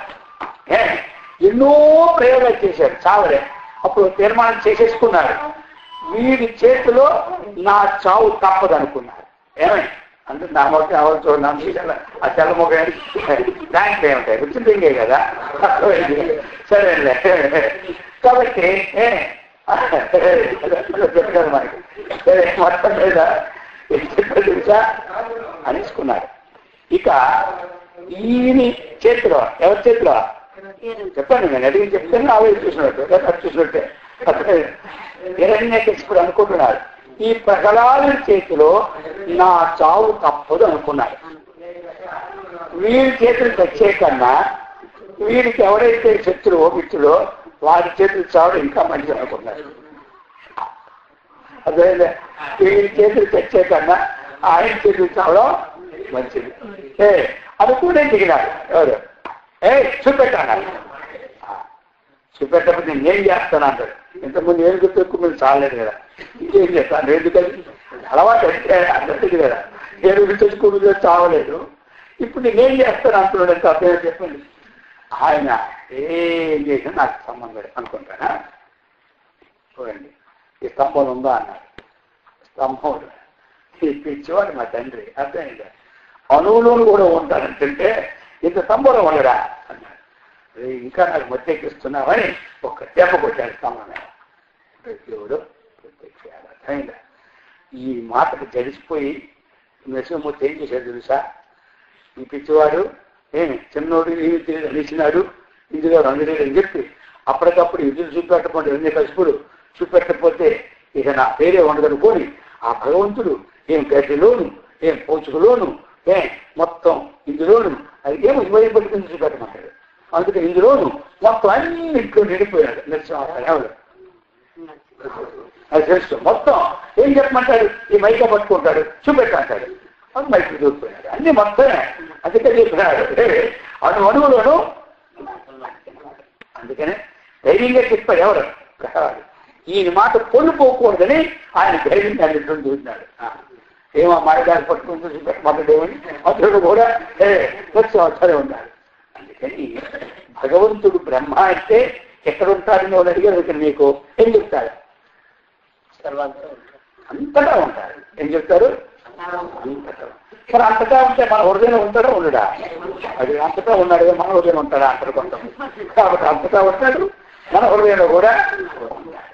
ఎన్నో ప్రయోగాలు చేశాడు, చావలే. అప్పుడు తీర్మానం చేసేసుకున్నాడు, వీడి చేతిలో నా చావు తప్పదనుకున్నాడు. ఏమై అంటే నా మొక్క ఎవరు చూడండి, ఆ తెల్ల మొక్క దాంట్లో ఏమిటాయి రుచిందే కదా. సరేలే. కాబట్టి చెప్పారు మనకి మొత్తం మీద తెలుసా అనేసుకున్నాడు. ఇక ఈయన చేతిలో ఎవరి చేతిలో చెప్పండి, నేను అడిగి చెప్తాను ఆవేశ చూసినట్టు చూసినట్టే హిరణ్యకశిపుడు అనుకుంటున్నాడు, ఈ ప్రహ్లాదుడి చేతిలో నా చావు తప్పదు అనుకున్నాడు. వీరి చేతులు తెచ్చే కన్నా వీరికి ఎవరైతే శత్రువో మిత్రుడో వారి చేతులు చావడం ఇంకా మంచిది అనుకున్నారు. అదే వీరి చేతులు తెచ్చే కన్నా ఆయన చేతులు చావడం మంచిది అనుకునే దిగినాడు. ఎవరు చూపెట్టాను, చూపెట్టకపోతే నేనేం చేస్తాను అంటాడు. ఇంతకుముందు ఏం గుర్తు మీరు చాలలేదు కదా, ఇంకేం చేస్తాను ఎందుకని అలవాటు అంటే అందరికీ కదా. ఏనుగు తెచ్చుకుంటూ చావలేదు, ఇప్పుడు నేనేం చేస్తాను అంటున్నాడు. ఎంత అర్థం చెప్పండి. ఆయన ఏం చేసినా నాకు సంబంధం లేదు అనుకుంటానా? చూడండి, ఈ స్తంభం ఉందా అన్నాడు. స్తంభం ఈ పిచ్చివాడు మా తండ్రి అర్థమైందా? అణువులోను కూడా ఉంటాడంటే ఇంత స్తంభంలో ఉండడా అన్నాడు. ఇంకా నాకు మత్తెక్కిస్తున్నామని ఒక దెబ్బ కొట్టాడు స్తంభం. దేవుడు ప్రత్యక్షాడు. అర్థమైందా? ఈ మాటకు జడిసిపోయి నరసింహమూర్తి ఏం చేశాడు తెలుసా? ఈ పిచ్చివాడు ఏమి చిన్నోడు ఏమి తెలిసినాడు, ఇందులో రంగులేదు అని చెప్పి అప్పటికప్పుడు ఎదురు చూపెట్టకుండా హిరణ్యకశిపుడు చూపెట్టకపోతే ఇక నా పేరే ఉండదనుకొని ఆ భగవంతుడు ఏం గడ్డిలోను ఏం పోచుకులోను మొత్తం ఇందులోను అది ఏమో ఇరవై పట్టుకుని చూపెట్టమంటాడు. అందుకే ఇందులోను మొత్తం అన్నింట్లో నిండిపోయాడు నరసింహారావు. అది తెలుసు మొత్తం ఏం చెప్పమంటాడు, ఈ మైక పట్టుకుంటాడు చూపెట్టంటాడు, అది మైకి దూరిపోయాడు అన్ని మొత్తమే. అందుకే చెప్పినాడు అణువులోను. అందుకనే ధైర్యంగా చెప్పాడు ఎవరు? ఈయన మాట పొందిపోకూడదని ఆయన ధైర్యంగా అన్నింటిని చూసినాడు. ఏమో మాయగారు పట్టుకుని చూపెట్టమంటాడేమని అతడు కూడా వచ్చే ఉన్నాడు. అందుకని భగవంతుడు బ్రహ్మ అంటే ఎక్కడ ఉంటాడని వాళ్ళు అడిగారు. ఇక్కడ నీకు ఏం చెప్తాడు? అంతటా ఉంటాడు. ఏం చెప్తారు? అంతటా. మరి అంతటా ఉంటే మన హృదయం ఉంటాడా ఉండడా? అది అంతటా ఉన్నాడు, మన హృదయం ఉంటాడా అంటారు కొంత. కాబట్టి అంతటా ఉంటాడు, మన హృదయంలో కూడా ఉంటాడు.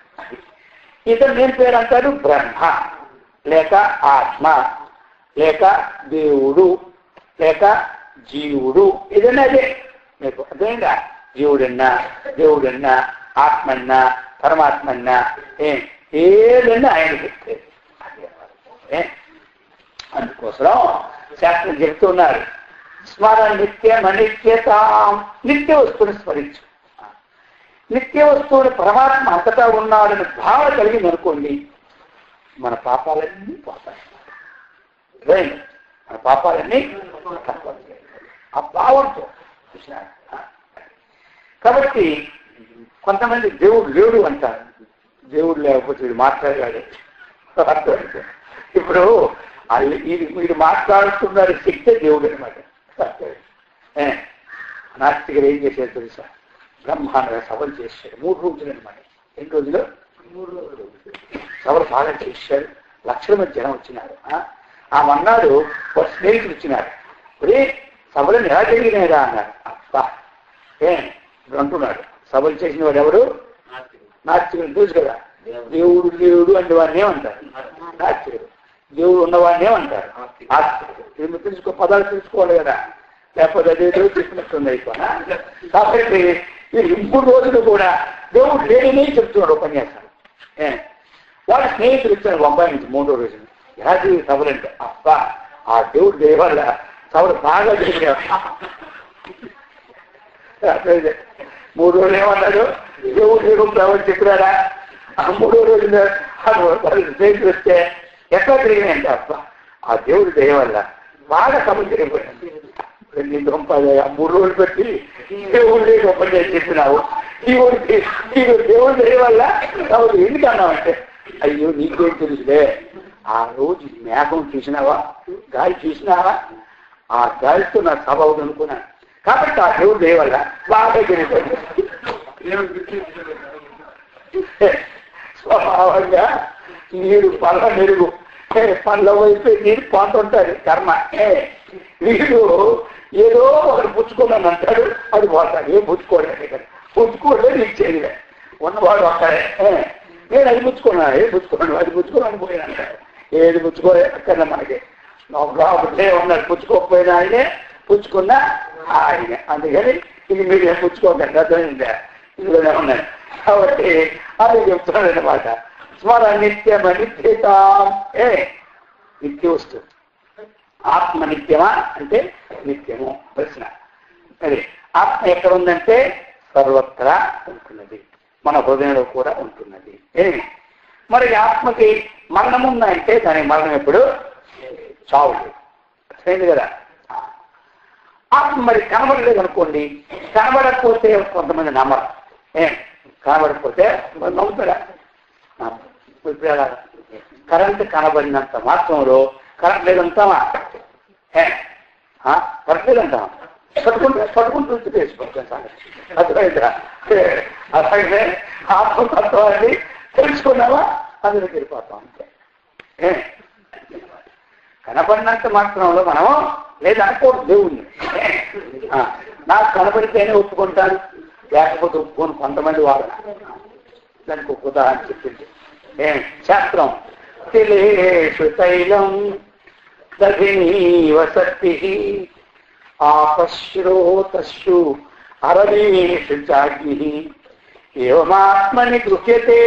ఇతను నేను పేరు అంటారు బ్రహ్మ లేక ఆత్మ లేక దేవుడు లేక జీవుడు. ఏదన్నా అదే మీకు అదేంగా జీవుడన్నా దేవుడన్నా ఆత్మన్నా పరమాత్మన్నా ఏదన్నా ఆయన చెప్తే అందుకోసం శాస్త్రం చెప్తున్నారు స్మరణ నిత్యం అనిత్యత, నిత్య వస్తువుని స్మరించు. నిత్య వస్తువుని పరమాత్మ అంతటా ఉన్నాడని భావన కలిగింది అనుకోండి, మన పాపాలన్నీ పోతాయి. మన పాపాలన్నీ ఆ భావంతో చూసినా. కాబట్టి కొంతమంది దేవుడు లేడు అంటారు. దేవుడు లేకపోతే వీడు మాట్లాడాడు. ఇప్పుడు వీడు మాట్లాడుతున్నారు శక్తే దేవుడు అనమాట. నాస్తికులు ఏం చేశారు తెలుసా? బ్రహ్మాండంగా సభలు చేశాడు 3 రోజులు అనమాట. ఎన్ని రోజులు? 3 రోజులు సభలు బాగా చేశాడు. లక్షల మంది జనం వచ్చినారు. ఆమె అన్నాడు, ఒక స్నేహితులు వచ్చినారు, ఇప్పుడే సభలు ఎలా జరిగినాయిరా అన్నారు. అబ్బా ఇప్పుడు అంటున్నాడు, సభలు చేసిన వాడు ఎవరు? నాస్తికులు. తెలుసు కదా, దేవుడు లేడు అంటే వాడిని ఏమంటారు? నాస్తికుడు. దేవుడు ఉన్నవాడిని ఏమంటారు? ఆస్తికుడు. తెలుసుకో, పదాలు తెలుసుకోవాలి కదా, లేకపోతే అదేదో చెప్పినట్టుంది అయిపోయినా. కాబట్టి వీళ్ళు 3 రోజులు కూడా దేవుడు లేడని చెప్తున్నాడు ఉపన్యాసాలు. వాళ్ళ స్నేహితులు ఇచ్చారు బొంబాయి నుంచి 3వ రోజున. ఎలా జరిగి సభలు అంటే, అబ్బా ఆ దేవుడు దయ వల్ల సభలు బాగా జరిగారు. 3 రోజులు ఏమన్నాడు? దేవుడు దేవుడు ప్రభావం చెప్పినారా? ఆ 3వ రోజున స్నేహితులు వస్తే ఎట్లా జరిగినాయంటే, అబ్బా ఆ దేవుడు దయ వల్ల బాగా సభలు జరిగిపోయింది. 3 రోజులు పెట్టి దేవుడు గొప్ప చేసి చెప్పినావు, దేవుడు దయ వల్ల సభలు ఎందుకన్నావంటే, అయ్యో నీకేం తెలుసులే, ఆ రోజు మేఘం చూసినావా, గాలి చూసినావా, ఆ గాలితో నా సభ అవుతుంది అనుకున్నాను. కాబట్టి ఆ దేవుడు దయ వల్ల బాగా జరిగిపోయింది. స్వభావంగా నీరు పళ్ళ మెరుగు, పళ్ళ వైపు నీరు పోతుంటారు కర్మ. వీడు ఏదో ఒకరు పుచ్చుకున్నాను అంటాడు, అది పోతాడు. ఏం పుచ్చుకోలేదు ఇక్కడ, పుచ్చుకోలేదు నీకు చేయలే, ఉన్నవాడు ఒక్కడే. నేను అది పుచ్చుకున్నాను, ఏది పుచ్చుకున్నాను, అది పుచ్చుకున్నాను పోయినా అంటాడు. ఏది పుచ్చుకోలే అక్కడ మనకి బాబులే ఉన్నారు, పుచ్చుకోకపోయినా ఆయనే, పుచ్చుకున్నా ఆయనే. అందుకని ఇది మీరు ఏం పుచ్చుకోకండి, అర్థమైందా? ఇందులోనే ఉన్నాయి. కాబట్టి అది చెప్తున్నాడు అనమాట. స్మరణ నిత్యం అనిత్యత, నిత్య వస్తువు. ఆత్మ నిత్యమా అంటే నిత్యము. ప్రశ్న మరి ఆత్మ ఎక్కడ ఉందంటే సర్వత్రా ఉంటున్నది, మన హృదయంలో కూడా ఉంటున్నది. మరి ఆత్మకి మరణం ఉందంటే దానికి మరణం ఎప్పుడు? చావు లేదు. అయింది కదా. ఆత్మ మరి కనబడలేదు అనుకోండి, కనబడకపోతే కొంతమంది నమ్మరు. కనబడకపోతే నమ్ముతారా? కరెంట్ కనబడినంత మాత్రంలో కరెంట్ లేదంటామా? కరెంట్ లేదంటామా? పట్టుకుంటూ వేసిపోతాం. అర్థమైందా? అలాగే ఆత్మతత్వాన్ని తెలుసుకున్నావా అందులో వెళ్ళిపోతాం అంతే. కనపడినంత మాత్రంలో మనం లేదనుకోడు దేవుణ్ణి. నాకు కనపడితేనే ఒప్పుకుంటాను, లేకపోతే ఒప్పుకొని కొంతమంది వాడు. దానికి ఒక ఉదాహరణ చెప్పింది శాస్త్రం. తిలేషు తైలం దధినీవ శక్తి ఆపశ్రోతస్సు అరవీషు చాగ్ని ఏమాత్మని గృహ్యతే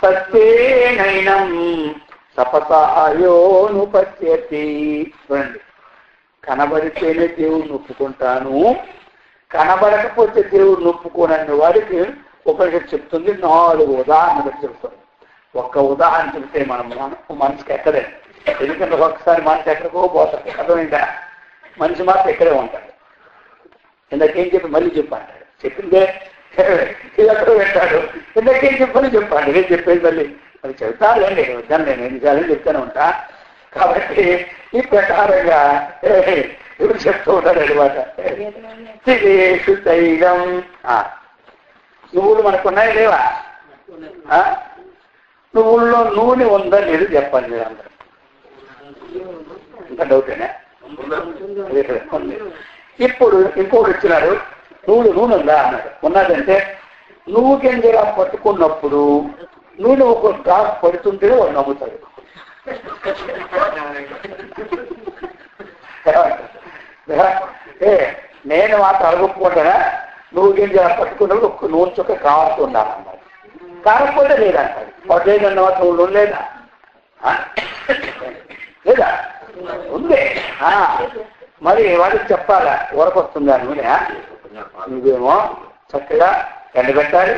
సత్యేనైనం తపసాయోనుపత్యతి. చూడండి, కనబడితేనే దేవుడిని ఒప్పుకుంటాను, కనబడకపోతే దేవుడిని ఒప్పుకోనని వాడికి ఉపనిషత్తు చెప్తుంది. 4 ఉదాహరణలు చెప్తుంది. ఒక్క ఉదాహరణ చెప్తే మనం మనసుకి ఎక్కడే. ఎందుకంటే ఒక్కసారి మనసు ఎక్కడికో పోతాడు. అర్థమైందా? మనిషి మాత్రం ఎక్కడే ఉంటాడు. ఇందాకేం చెప్పి మళ్ళీ చెప్పంటాడు, చెప్పిందే ఇది ఎక్కడో పెట్టాడు, ఇందాకేం చెప్పని చెప్పండి, నేను చెప్పేది మళ్ళీ అది చెప్తానులేండి, వద్దాను నేను ఎన్నిసార్లు చెప్తానే ఉంటా. కాబట్టి ఈ ప్రకారంగా ఇప్పుడు చెప్తూ ఉంటాడు అనమాట. తైలం. నువ్వులు మనకున్నాయి లేవా? నువ్వుల్లో నూనె ఉందా లేదు చెప్పండి మీరు అందరూ. ఇంకా డౌటేనా? ఇప్పుడు ఇంకోటి వచ్చినారు, నూనె ఉందా అన్నాడు. ఉన్నదంటే నువ్వు గింజగా పట్టుకున్నప్పుడు నూనె ఒక డ్రాప్ పడుతుంటేనే వాడు నమ్ముతాడు. నేను మాత్రం అడగొప్పుకుంటానా? నువ్వు గింజగా పట్టుకున్నప్పుడు ఒక నూనె చుక్క కావాల్సిండాలి అన్నాడు. కాకపోతే లేదంటాడు. వాడు లేదన్న మాత్రం నువ్వు లేదా? లేదా? ఉంది. మరి వాడికి చెప్పాలా ఊరకొస్తుందా నూనె? నువ్వేమో చక్కగా ఎండబెట్టాలి,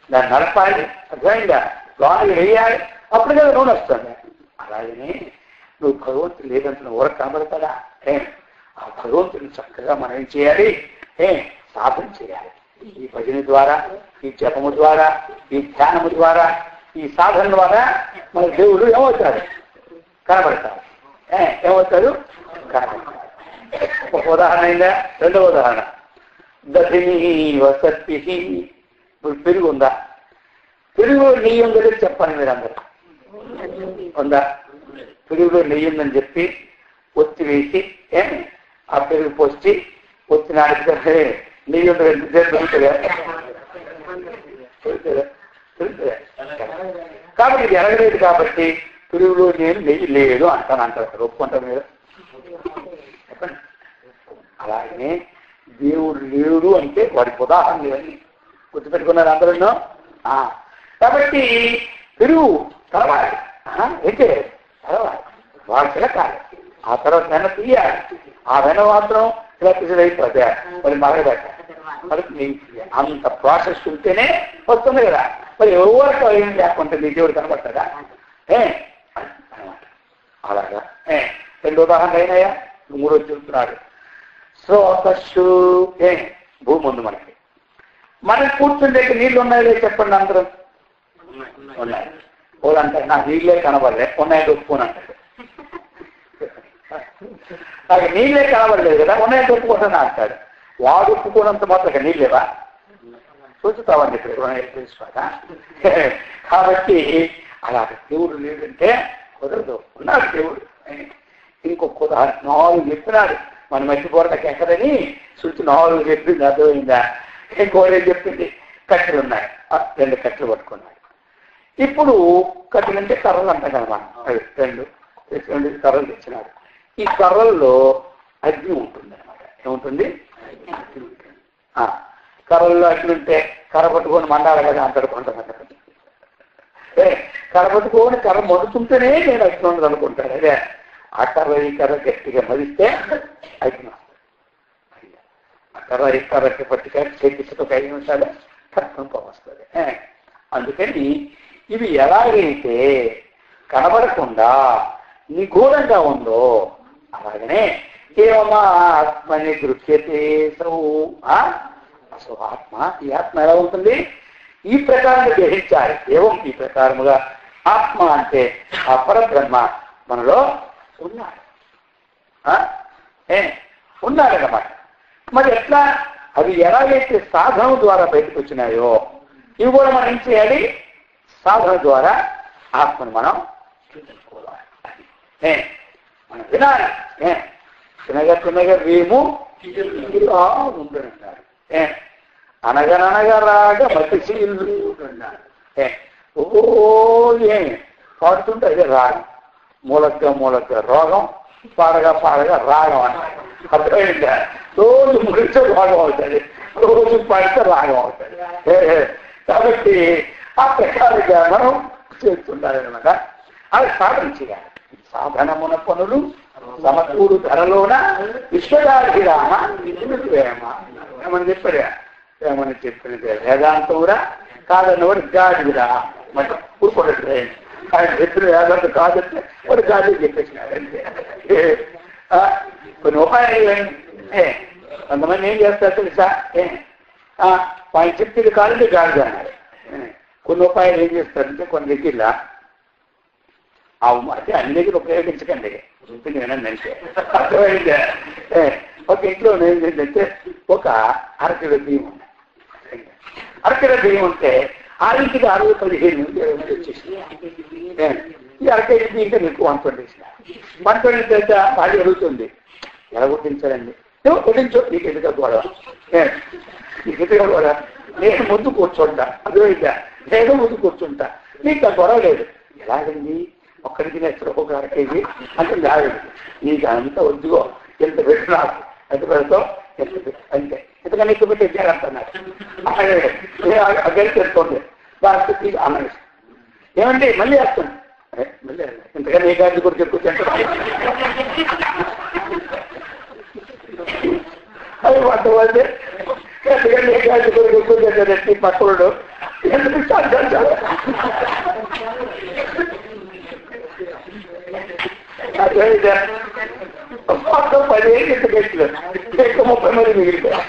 దాన్ని నడపాలి, అర్థమైందా? లోనికి వేయాలి, అప్పుడు కదా నూనె వస్తుంది. అలాగని నువ్వు భగవంతుడు లేదంటే ఊర కనబడతాడా? ఆ భగవంతుని చక్కగా మనం ఏం చేయాలి? సాధన చేయాలి. ఈ భజన ద్వారా, ఈ జపము ద్వారా, ఈ ధ్యానము ద్వారా, ఈ సాధన ద్వారా మన దేవుడు ఏమవుతాడు? కనబడతాడు. ఏమవుతాడు? కనబడతాడు. ఒక ఉదాహరణ అయిందా? రెండవ ఉదాహరణ, దధిని వసతి. ఇప్పుడు పెరుగు ఉందా? పెరుగులో నెయ్యి ఉందని చెప్పండి మీరు అందరూ. ఉందా? పెరుగులో నెయ్యి ఉందని చెప్పి ఒత్తి వేసి ఆ పెరుగు పోసి ఒత్తి నాడితే నెయ్యి ఉందని దొరుకుతుందా? కాబట్టి ఇది ఎరగలేదు కాబట్టి పెరుగులో నేను నెయ్యి లేదు అంటారు. ఒప్పుకుంటారు మీరు? చెప్పండి. అలాగనే దేవుడు లేడు అంటే వాడికి ఉదాహరణ లేదని గుర్తుపెట్టుకున్నారు అందరూ. కాబట్టి పెరుగు కలవాలి, అయితే కలవాలి, వాడు తినకాలి, ఆ తర్వాత వెన తీయాలి, ఆ వెన మాత్రం ఇలా అయిపోతే మరి మరగబెట్టాలి, మరి అంత ప్రాసెస్ ఉంటేనే వస్తుంది కదా. మరి ఎవరికి ఏం లేకుంటే నీ దేవుడు కనబడతాడా? అలాగా రెండు ఉదాహరణ అయినాయా? మూడోది చెబుతున్నాడు. స్రోతస్సు భూమి ఉంది మనకి. మనకి కూర్చుండే నీళ్ళు ఉన్నాయో చెప్పండి అందరం. ఉన్నాయి. వాళ్ళంటారు నాకు నీళ్ళే కనబడలే, ఉన్నాయంటే ఒప్పుకొని అంటారు. నాకు నీళ్ళే కనబడలేదు కదా, ఉన్నాయంటే ఒప్పుకుంటాను అంటాడు. వాడు ఒప్పుకోనంత మాత్రం నీళ్ళేవా? చూచుతావని తెలుసుకోదా? కాబట్టి అలా దేవుడు లేదంటే కుదరదు. ఉన్నాడు దేవుడు. ఇంకొక ఉదాహరణ 4 చెప్పినాడు. మన మధ్య బోర్డకి ఎక్కడని చూసి 4 చెప్పింది, అర్థమైందా? ఇంకోరేం చెప్పింది? కట్టెలు ఉన్నాయి, 2 కట్టెలు పట్టుకున్నాడు. ఇప్పుడు కట్టెలు అంటే కర్రలు అంటాం కదా మనం, 2 కర్రలు తెచ్చినాడు. ఈ కర్రల్లో అగ్ని ఉంటుంది అనమాట. ఏముంటుంది? అగ్ని ఉంటుంది. కర్రల్లో అగ్ని ఉంటే కర్ర పట్టుకొని మండాలి కదా అంటాడు కొంతమంది. కర్ర పట్టుకొని కర్ర మొడుతుంటేనే నేను అగ్ని ఉండదు అనుకుంటాను. అదే ఆ కర్ర ఈ కర్ర గట్టిగా మదిస్తే అగ్ని వస్తుంది. ఆ కర్ర ఈ కర్రకి పట్టుకొని చేతితో 5 నిమిషాలు కర్తం వస్తుంది. అందుకని ఇవి ఎలాగైతే కనబడకుండా నిగూఢంగా ఉందో అలాగనే ఏమమ్మా ఆత్మని దృశ్యతే అసలు ఆత్మ, ఈ ఆత్మ ఎలా ఉంటుంది? ఈ ప్రకారంగా గ్రహించాలి. ఏవం ఈ ప్రకారముగా ఆత్మ అంటే ఆ పరబ్రహ్మ మనలో ఉన్నాడు, ఉన్నాడన్నమాట. మరి ఎట్లా అవి ఎలాగైతే సాధన ద్వారా బయటకు వచ్చినాయో ఇవి కూడా మనం ఏం చేయాలి? సాధన ద్వారా ఆత్మను మనం చూసుకోవాలి. మనం వినాలి. తినగా తినగా వేము ఉంటున్నారు. అనగననగా రాగా మతిశీలు ఉంటున్నారు. పాడుతుంటే అదే రాగం. మూలక రోగం, పాడగా రాగం అన్నారు. అర్థమైందా? రోజు ముడితే రోగం అవుతుంది, రోజు పాడితే రాగం అవుతుంది. కాబట్టి ఆ ప్రకారంగా మనం చేస్తుండాలన్నమాట. అది సాధన చేయాలి. సాధనమున పనులు సమకూరు ధరలోన విశ్వదాభిరామ వేమ ఏమని చెప్పారా? ఏమని చెప్పినది వేదాంతమురా కాదన్నవాడు గాడిరా మరి ఊరుకోడు. ఆయన చెప్పిన వేదాంతం కాదంటే వాడు గాడి చెప్పేసినాడంటే. కొన్ని ఉపాయాలు కొంతమంది ఏం చేస్తారు తెలుసా? ఆయన చెప్పింది కాదంటే గాడిద అన్నారు. కొన్ని ఉపాయాలు ఏం చేస్తారంటే కొన్ని దగ్గర అంటే అన్ని దగ్గర ఉపయోగించకండి, చెప్పింది వినండి అంటే. అర్థమైందే? ఒక ఇంట్లో ఏంటంటే ఒక అరకిలో బియ్యం ఉంది. అరకిలో బియ్యం ఉంటే ఆ ఇంటికి 60, 15 నుంచి 20 మంది వచ్చేసి ఈ అరకేజీ బియ్యంటే మీకు 120 వేసిన 120 చేత బాగా జరుగుతుంది. ఎలా గుర్తించాలండి? నువ్వు గుర్తించు, నీకు ఎందుకు గొడవ, నీకు ఎందుకు గొడవ? నేను ముందు కూర్చుంటా, అర్థమైందా? నేను ముందు కూర్చుంటా, నీకు ఆ గొడవ లేదు. ఎలాగండి? ఒక్కడికి ఎక్కడ ఒక అరకేజీ అంటే కాదు, నీకు అంతా వద్దుగో, ఎంత పెట్టు, నాకు ఎంత పెడతావు, ఎంత పెట్టు అంతే. ఎందుకని ఎక్కువ పెట్టి ఎగ్గారంటున్నారు. అక్కడికి తెలుసుకోండి. దానికి అన్నది ఏమండి మళ్ళీ వేస్తుంది. ఇంతకన్నా ఏ గాజు కొడుకు ఎక్కువ తింటారు అది వంట వాళ్ళే ఎందుకంటే ఏ గాజు కొడుకు ఎక్కువ తింటారంటే పక్కడు ఎందుకు అదే మొత్తం 10 గంటలు ఇంకా 30 మంది మిగిలిపోయారు.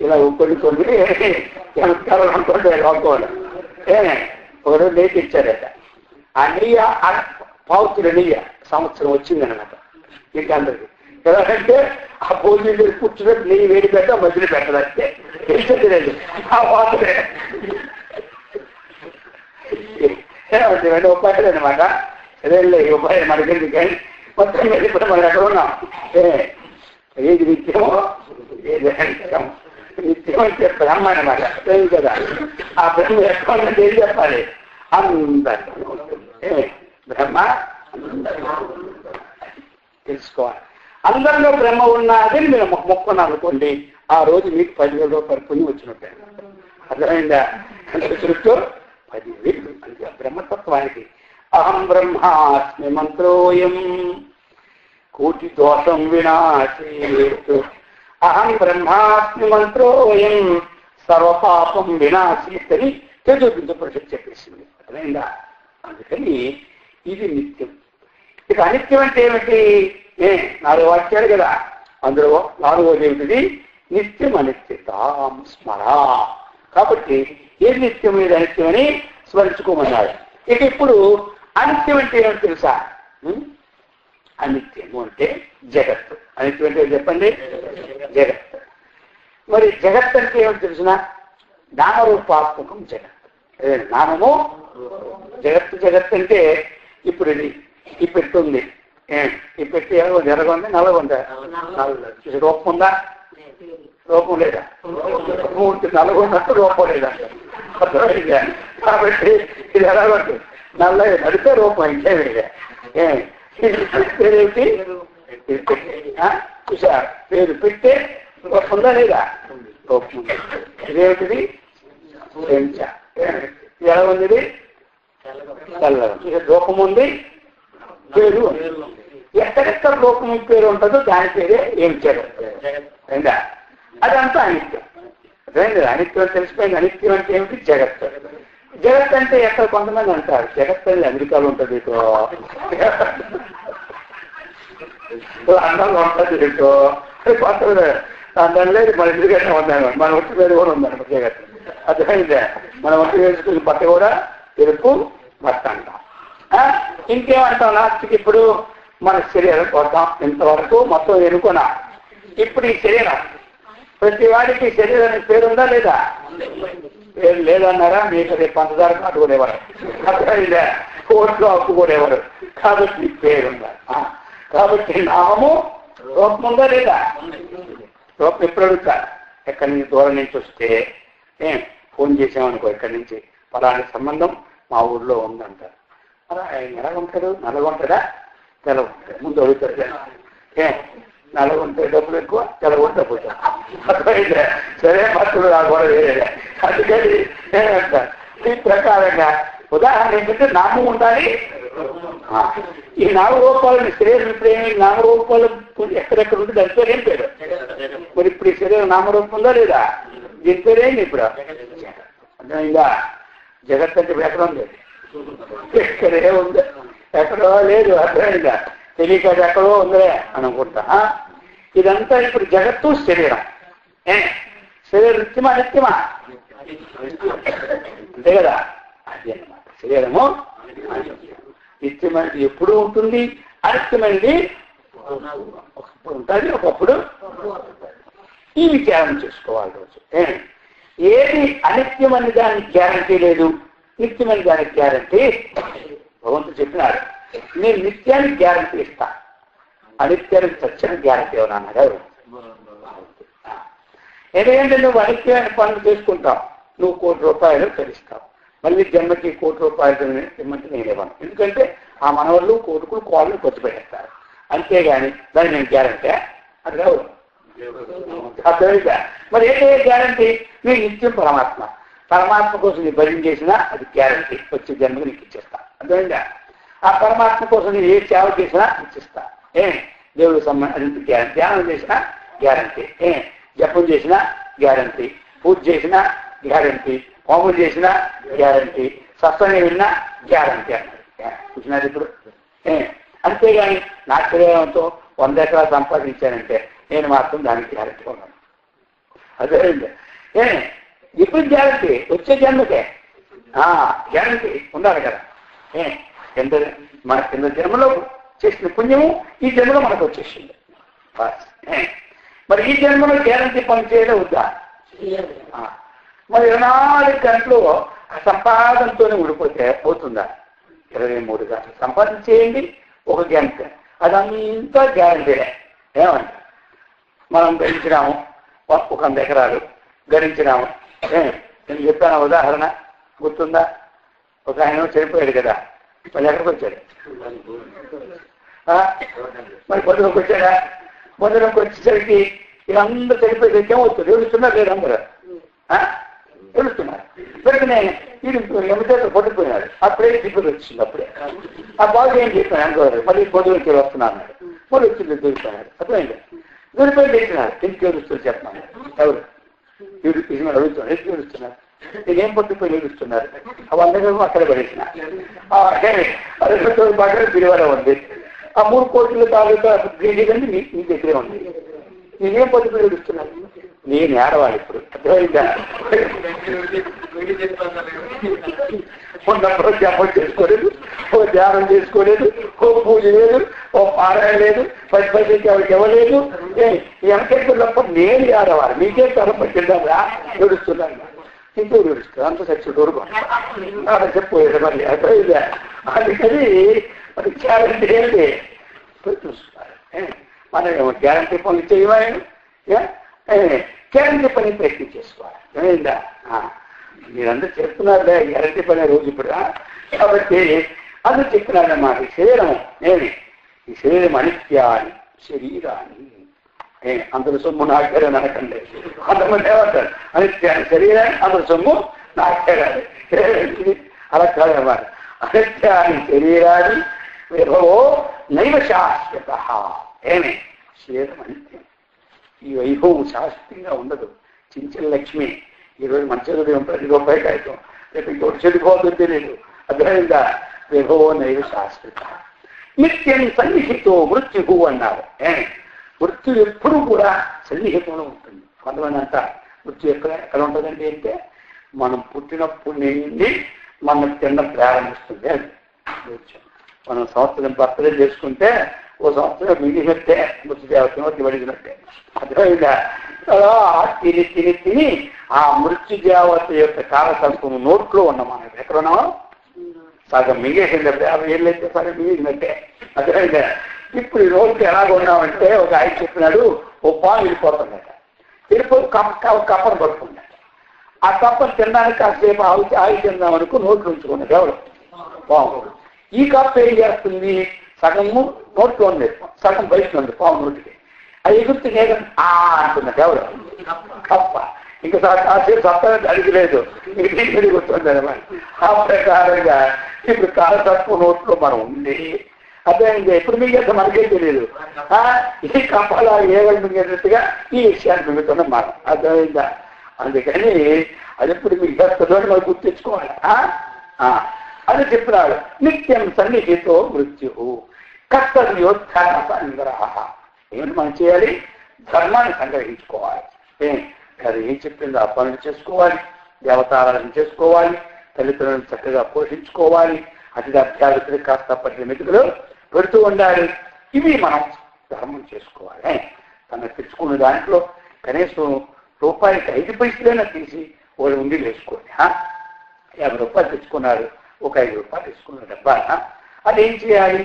ఇలా కొన్ని చమత్కారం అనుకుంటే లోకోవాలి. ఒకరోజు నెయ్యి తెచ్చారట. ఆ నెయ్యి పావుతుల నెయ్యి సంవత్సరం వచ్చిందనమాట ఇంకా అందరికి. ఎలాగంటే ఆ భోజనం కూర్చున్నట్టు నెయ్యి వేడి పెట్ట మధ్యలో పెట్టదంటే తెలిసేది ఆ పాత్రే ఉపాయాలు అనమాట. అదేలే ఉపాయం మనకి కానీ మొత్తం మీద ఇప్పుడు మనం ఎక్కడ ఉన్నాం. ఏది నిత్యమో ఏది అనిత్యమో. నిత్యం అంటే బ్రహ్మ అనమాట కదా. ఆ బ్రహ్మ ఎక్కడ ఉన్నది ఏం చెప్పాలి? అందరూ బ్రహ్మ తెలుసుకోవాలి. అందరిలో బ్రహ్మ ఉన్నది మీరు మొక్కున్నాను అనుకోండి, ఆ రోజు మీకు 10,000 రూపాయలు పుణ్యం వచ్చినట్టే. అర్థమైందా? సృష్టిలో 10,000 అంటే బ్రహ్మతత్వానికి. అహం బ్రహ్మాస్మి మంత్రోయం కోటి దోషం వినాశేత్. అహం బ్రహ్మాస్మి మంత్రోయం సర్వపాపం వినాశేత్ అని తేజోబిందుపనిషత్తు చెప్పేసింది. అర్థమైందా? అందుకని ఇది నిత్యం. ఇక అనిత్యం అంటే ఏమిటి? 4 వాక్యాలు కదా. అందులో 4వది ఏమిటిది? నిత్యం అనిత్యతాం స్మరా. కాబట్టి ఏది నిత్యం ఏది అనిత్యం అని స్మరించుకోమన్నాడు. ఇక ఇప్పుడు అనిత్యం అంటే ఏమిటి తెలుసా? అనిత్యము అంటే జగత్తు. అనిత్యం అంటే చెప్పండి, జగత్. మరి జగత్ అంటే ఏమిటి తెలిసిన? నామరూపాత్మకం జగత్. నామము జగత్తు. జగత్ అంటే ఇప్పుడు ఇది ఈ పెట్టి ఉంది. ఈ పెట్టి జరగండి నల్లగుందా? నల్ల. రూపం ఉందా? రూపం లేదా? రూపం ఉంటుంది. నల్లగొన్నట్టు రూపం లేదా? అర్థమైందా? కాబట్టి ఇది ఎలాగొంది? నల్ల నడితే రూపం ఇంకే వేరే. పేరేమిటి? చూసా పేరు పెట్టే రూపం ఉందా లేదా? రూపం ఉంది. ఇదేమిటిది? ఇది ఎలా ఉంది? తెల్లగా. రూపం ఉంది, పేరు. ఎక్కడెక్కడ రూపం పేరు ఉంటుందో దాని పేరే ఏం జగత్. అదంతా అనిత్యం. అదేంటి? అనిత్యం తెలిసిపోయింది. అనిత్యం అంటే ఏమిటి? జగత్. జగత్ అంటే ఎక్కడ కొంతమంది అంటారు జగత్ అనేది అమెరికాలో ఉంటుంది, లండన్లో ఉంటుంది ఇటో కొంత దాని లేదు. మన ఎందుకంటే ఉన్నాను, మన ఒంటి మీద కూడా ఉందన్నమాట జగత్. అర్థమైందే? మన ఒంటి వేసుకుని బట్ట కూడా ఎరుపు బట్ట అంటాం. ఇంకేమంటాం లాస్ట్కి? ఇప్పుడు మన శరీరం పోతాం. ఇంతవరకు మొత్తం ఎన్నుకున్నా. ఇప్పుడు ఈ శరీరం ప్రతి వాడికి శరీరానికి పేరుందా లేదా? పేరు లేదన్నారా? మీకు రేపు పంచదార కట్టుకునేవారు, అర్థమైందా? కోర్టులో అప్పుకునేవారు. కాబట్టి పేరుందా? కాబట్టి నామము రూపం ఉందా లేదా? రూపం ఎప్పుడు అడుగుతారు? ఎక్కడి నుంచి దూరం నుంచి వస్తే ఫోన్ చేసామనుకో, ఇక్కడి నుంచి పలానా సంబంధం మా ఊర్లో ఉందంటారు. అలా ఆయన ఎలా ఉంటాడు? నల్లగుంటాడా తెల్లగుంటాడు? ముందు అడుగుతాడు. నల్లగుంటే డబ్బులు ఎక్కువ, తెల్లగుంటే డబ్బులు అర్థమైందా? సరే భక్తులు ఆ కూడా వేరే. అందుకని ఏమంటారు? ఈ ప్రకారంగా ఉదాహరణ ఏంటంటే నామం ఉండాలి. ఈ 4 రూపాయలని శరీరం ఇప్పుడు ఏమి 4 రూపాయలు ఎక్కడెక్కడ ఉంటే దాని పేరు ఏం పేరు? మరి ఇప్పుడు ఈ శరీరం నామరూపం ఉందా లేదా? దీని పేరు ఏంటి ఇప్పుడు? అర్థమైందా? జగత్ అంటే ఎక్కడ ఉంది? ఎక్కడే ఉంది, ఎక్కడో లేదు. అర్థమైందా? తెలియక ఎక్కడో ఉందిలే అనుకుంటా. ఇదంతా ఇప్పుడు జగత్తు శరీరం. శరీరం నిత్యమా నిత్యమా? అంతే కదా. అది అన్నమాట. శరీరము నిత్యమైనది ఎప్పుడు ఉంటుంది, అనిత్యమైనది ఒకప్పుడు ఉంటుంది, ఒకప్పుడు. ఈ విచారం చేసుకోవాలి రోజు. ఏది అనిత్యమని దానికి గ్యారంటీ లేదు, నిత్యమని దానికి గ్యారంటీ భగవంతుడు చెప్పినాడు. నేను నిత్యానికి గ్యారంటీ ఇస్తా, అనిత్యానికి సత్యానికి గ్యారంటీ ఎవరన్నాడు. ఎందుకంటే నువ్వు అనిత్యమైన పనులు చేసుకుంటావు, నువ్వు 1 కోటి రూపాయలు తెలుస్తావు. మళ్ళీ జన్మకి 1 కోటి రూపాయలు జన్మకి నేనేవాను. ఎందుకంటే ఆ మనవాళ్ళు కొడుకులు కోళ్ళని ఖర్చు పెట్టేస్తారు. అంతేగాని దాన్ని నేను గ్యారంటీ అది రావు. అర్థమైందా? మరి ఏంటి గ్యారంటీ? నేను నిత్యం పరమాత్మ. పరమాత్మ కోసం నీ భజన చేసినా అది గ్యారంటీ, వచ్చే జన్మకు నీకు ఇచ్చేస్తా. అర్థమైందా? ఆ పరమాత్మ కోసం నేను ఏ సేవ చేసినా ఇచ్చిస్తా. దేవుడికి సంబంధించి గ్యారంటీ, ధ్యానం చేసినా గ్యారంటీ, జపం చేసినా గ్యారంటీ, పూజ చేసినా గ్యారంటీ, హోమం చేసినా గ్యారంటీ, సత్సంగం విన్నా గ్యారంటీ అన్నారు. చూసినారు ఇప్పుడు. అంతేగాని నా శరీరంతో 100 ఎకరాలు సంపాదించానంటే నేను మాత్రం దానికి గ్యారంటీ ఉన్నాను. అదేంటి ఇప్పుడు గ్యారంటీ వచ్చే జన్మకే గ్యారంటీ ఉండాలి కదా. మన కింద జన్మలో చేసిన పుణ్యము ఈ జన్మలో మనకు వచ్చేసింది. మరి ఈ జన్మలో గ్యారంటీ పని చేయడం వద్దా? మరి 24 గంటలు సంపాదనతోనే ఉండిపోతే పోతుందా? 23 గంటలు సంపాదించేయండి, 1 గంట అదంతా గ్యారంటీలే. ఏమంట మనం గడించినాము 100 ఎకరాలు గడించినాము. నేను చెప్పాను ఉదాహరణ గుర్తుందా? ఒక ఆయన చనిపోయాడు కదా, మళ్ళీ ఎక్కడికి వచ్చాడు? మరి పొద్దునకు వచ్చాడా? పొద్దునకు వచ్చేసరికి వీళ్ళందరూ చనిపోయేసరికి ఏమవుతుంది? ఏడుస్తున్నారు లేదు అందరూ ఏడుస్తున్నారు. పెరుగునే వీడు ఎమచేత పట్టుకున్నాడు. అప్పుడే దిగులు వచ్చింది. అప్పుడే ఆ బాబు ఏం చెప్పాను అనుకోవాలి, మళ్ళీ పొద్దునకి వస్తున్నాను, మళ్ళీ వచ్చింది దొరికిపోయాడు. అప్పుడైంది దొరికిపోయి తెచ్చినాడు. ఎందుకు ఏడుస్తుంది చెప్పమని. ఎవరు వీడు తీసుకున్నాడు అడుగుతున్నాడు, ఎందుకు ఏడుస్తున్నారు? నేనేం పట్టుకుపోయి ఏడుస్తున్నారు? అవన్నీ అక్కడ పడేసిన బాగా తిరువల ఉంది. ఆ 3 కోట్ల తాలూకా కానీ మీ దగ్గరే ఉంది. నేనేం పట్టుకుని ఏడుస్తున్నాను? నేను ఏడవాలి ఇప్పుడు. అర్థమైందా? ఉన్నప్పుడు జపం చేసుకోలేదు, ఓ ధ్యానం చేసుకోలేదు, ఓ పూజ లేదు, ఓ పారాయణ లేదు, 10 పైసలకి ఎవరికి ఇవ్వలేదు. వెనకెళ్ళినప్పుడు నేను ఏడవాలి, మీకే తరం పట్టిందా? ఏడుస్తున్నాను. ఇంకో ఏడుస్తుంది, అంత సచ్చి ఊరుకో చెప్పలేదు. మరి అర్థమైందా? అందుకని మరి గ్యారంటీ ఏంటి చూస్తున్నారు. మనం గ్యారంటీ పనులు చేయమని గ్యారంటీ పని ప్రయత్నం చేసుకోవాలి. ఏమైందా? మీరందరూ చెప్తున్నారు గ్యారంటీ పని రోజు ఇప్పుడు. కాబట్టి అందరూ చెప్తున్నారన్నమాట. ఈ శరీరం ఈ శరీరం అనిత్యాన్ని శరీరాన్ని అందరి సొమ్ము నాకేరని అనకండి. కొంతమంది ఏమంటారు అనిత్యాన్ని శరీరాన్ని అందరి సొమ్ము నాకేరాలి. అలా కాదన్నమాట. అనిత్యాన్ని శరీరాన్ని విభవో నైవ శాశ్వత. శరీరం అనిత్యం, ఈ వైభవం శాశ్వతంగా ఉండదు. చించిన లక్ష్మి ఈరోజు మంచి ఉదయం 10 రూపాయలు కాయటం, రేపు ఇంకోటి చెడిపోతుందో తెలియదు. అర్థమైందా? విభవో నైవ శాశ్వత నిత్యం సన్నిహితో మృత్యు అన్నారు. మృత్యు ఎప్పుడు కూడా సన్నిహితంలో ఉంటుంది. కొంతమంది అంతా మృత్యు ఎక్కడ ఉంటుందండి అంటే మనం పుట్టినప్పుడు నుండి మనం తిన్న ప్రారంభిస్తుంది. మృత్యు మనం సంవత్సరం బర్త్డే చేసుకుంటే ఓ సంవత్సరం మిగిలినట్టే మృత్యుదేవతను పడినట్టే. అర్థమైందా? అలా తిని తిని తిని ఆ మృత్యుదేవత యొక్క కాలసర్పం నోట్లో ఉన్నాం. మనం ఎక్కడున్నామో సగం మిగేసింది. 50 ఏళ్ళు అయితే సగం మిగిలినట్టే. అర్థమైందా? ఇప్పుడు ఈ రోజుకి ఎలాగ ఉన్నామంటే ఒక ఆయన చెప్పినాడు, ఓ పాము వెళ్ళిపోతుందట. వెళ్ళిపోయి కప్పను పట్టుకుంటాడు. ఆ కప్పను తినడానికి కాసేపు ఆగి తిందామనుకో నోట్లు ఉంచుకున్నది ఎవరు? పాము. ఈ కప్ప ఏం చేస్తుంది? సగము నోట్లో ఉంది, సగం బయట ఉంది పాము నోటికి. అది ఎగురుతూ నేగం అంటున్నది ఎవరు? కప్ప. ఇంకా కాసేపు సత్తానికి అడిగలేదు, ఇంక దీనికి గుర్తుంది అనమాట. ఆ ప్రకారంగా ఇప్పుడు కాలసర్పం నోట్లో మనం ఉంది. అదే ఎప్పుడు మిగతా మనకే తెలియదు. ఈ కప్పలా ఏగలు మిగిలినట్టుగా ఈ విషయాన్ని మిగుతున్నాం మనం. అర్థమైందా? అందుకని అది ఎప్పుడు మిగతాదో మనం గుర్తించుకోవాలి. అది చెప్పినాడు. నిత్యం సన్నిహితో మృత్యు కర్తవ్యోత్థాన సంగ్రహ. ఏమిటి మనం చేయాలి? ధర్మాన్ని సంగ్రహించుకోవాలి. అది ఏం చెప్పిందో ఆ పనులు చేసుకోవాలి, దేవతారాధన చేసుకోవాలి, తల్లిదండ్రులను చక్కగా పోషించుకోవాలి, అతిథి అభ్యార్థులు కాస్త పట్టిన మెతుకులు పెడుతూ ఉండాలి. ఇవి మనం ధర్మం చేసుకోవాలి. తనకు తెచ్చుకున్న దాంట్లో కనీసం రూపాయికి 5 పైసలైనా తీసి వాళ్ళు ఉండి వేసుకోండి. 50 రూపాయలు తెచ్చుకున్నారు, ఒక 5 రూపాయలు తీసుకున్న డబ్బా అదేం చేయాలి?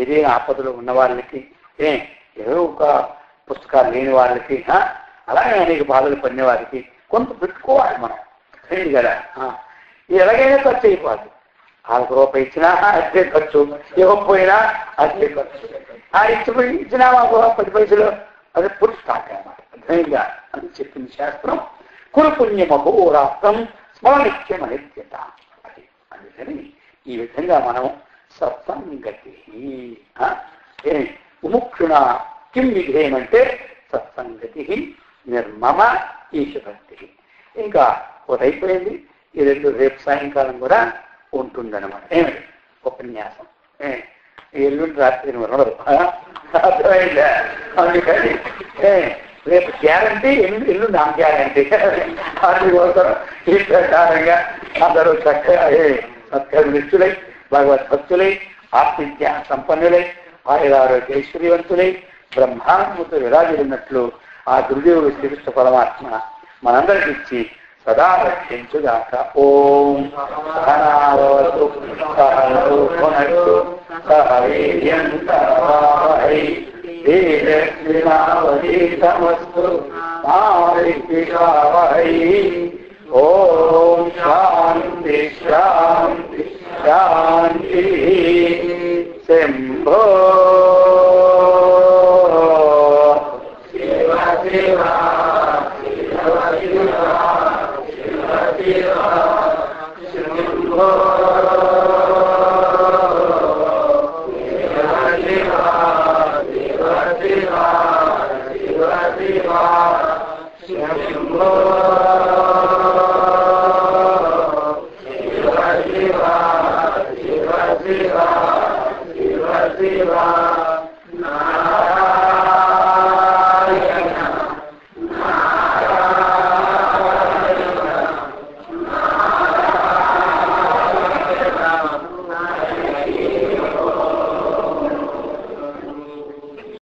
ఏదైనా ఆపదలో ఉన్న వాళ్ళకి, ఏదో ఒక పుస్తకాలు లేని వాళ్ళకి, అలాగే అనేక బాధలు పడిన వారికి కొంత పెట్టుకోవాలి మనం. తెలియదు కదా, ఎలాగైనా ఖర్చు అయిపోదు. 1 రూపాయి ఇచ్చినా అదే ఖర్చు, ఇవ్వకపోయినా అదే ఖర్చు. ఇచ్చినా 10 పైసలు అది పురుషు స్టాక్ అన్నమాట. అర్థమైందా అని చెప్పింది శాస్త్రం. కురు పుణ్యమహోరాత్రం స్మరణిత్యమనిత్యత. అది అందుకని ఈ విధంగా మనం సత్సంగతి ముముక్షుణ కిం విధేయమంటే సత్సంగతి నిర్మమ ఈశ్వరతి. ఇంకా ఒకటైపోయింది. ఈ రెండు రేపు సాయంకాలం కూడా ఉంటుందన్నమాట. ఏమిటి ఉపన్యాసం ఎల్లుండి రాత్రి ఉండదు. అర్థమైందా? అందుకని రేపు గ్యారంటీ, ఎల్లుండి నా గ్యారంటీ. అందుకోసం ఈ ప్రకారంగా అందరూ చక్కగా సత్కర్మిష్ఠులై భగవద్భక్తులై ఆత్మజ్ఞా సంపన్నులై ఆయురారోగ్య ఐశ్వర్యవంతులై బ్రహ్మాండముతో విరాజిల్లినట్లు ఆ గురుదేవుడు శ్రీకృష్ణ పరమాత్మ మనందరికి ఇచ్చి సదా రక్షించుగాక. ఓం సహనావతు సహనౌ భునక్తు సహ వీర్యం కరవావహై తేజస్వినావధీతమస్తు మా విద్విషావహై. ఓం శాంతి శాంతి శాంతి. శంభో శివ శివ శివ శివ.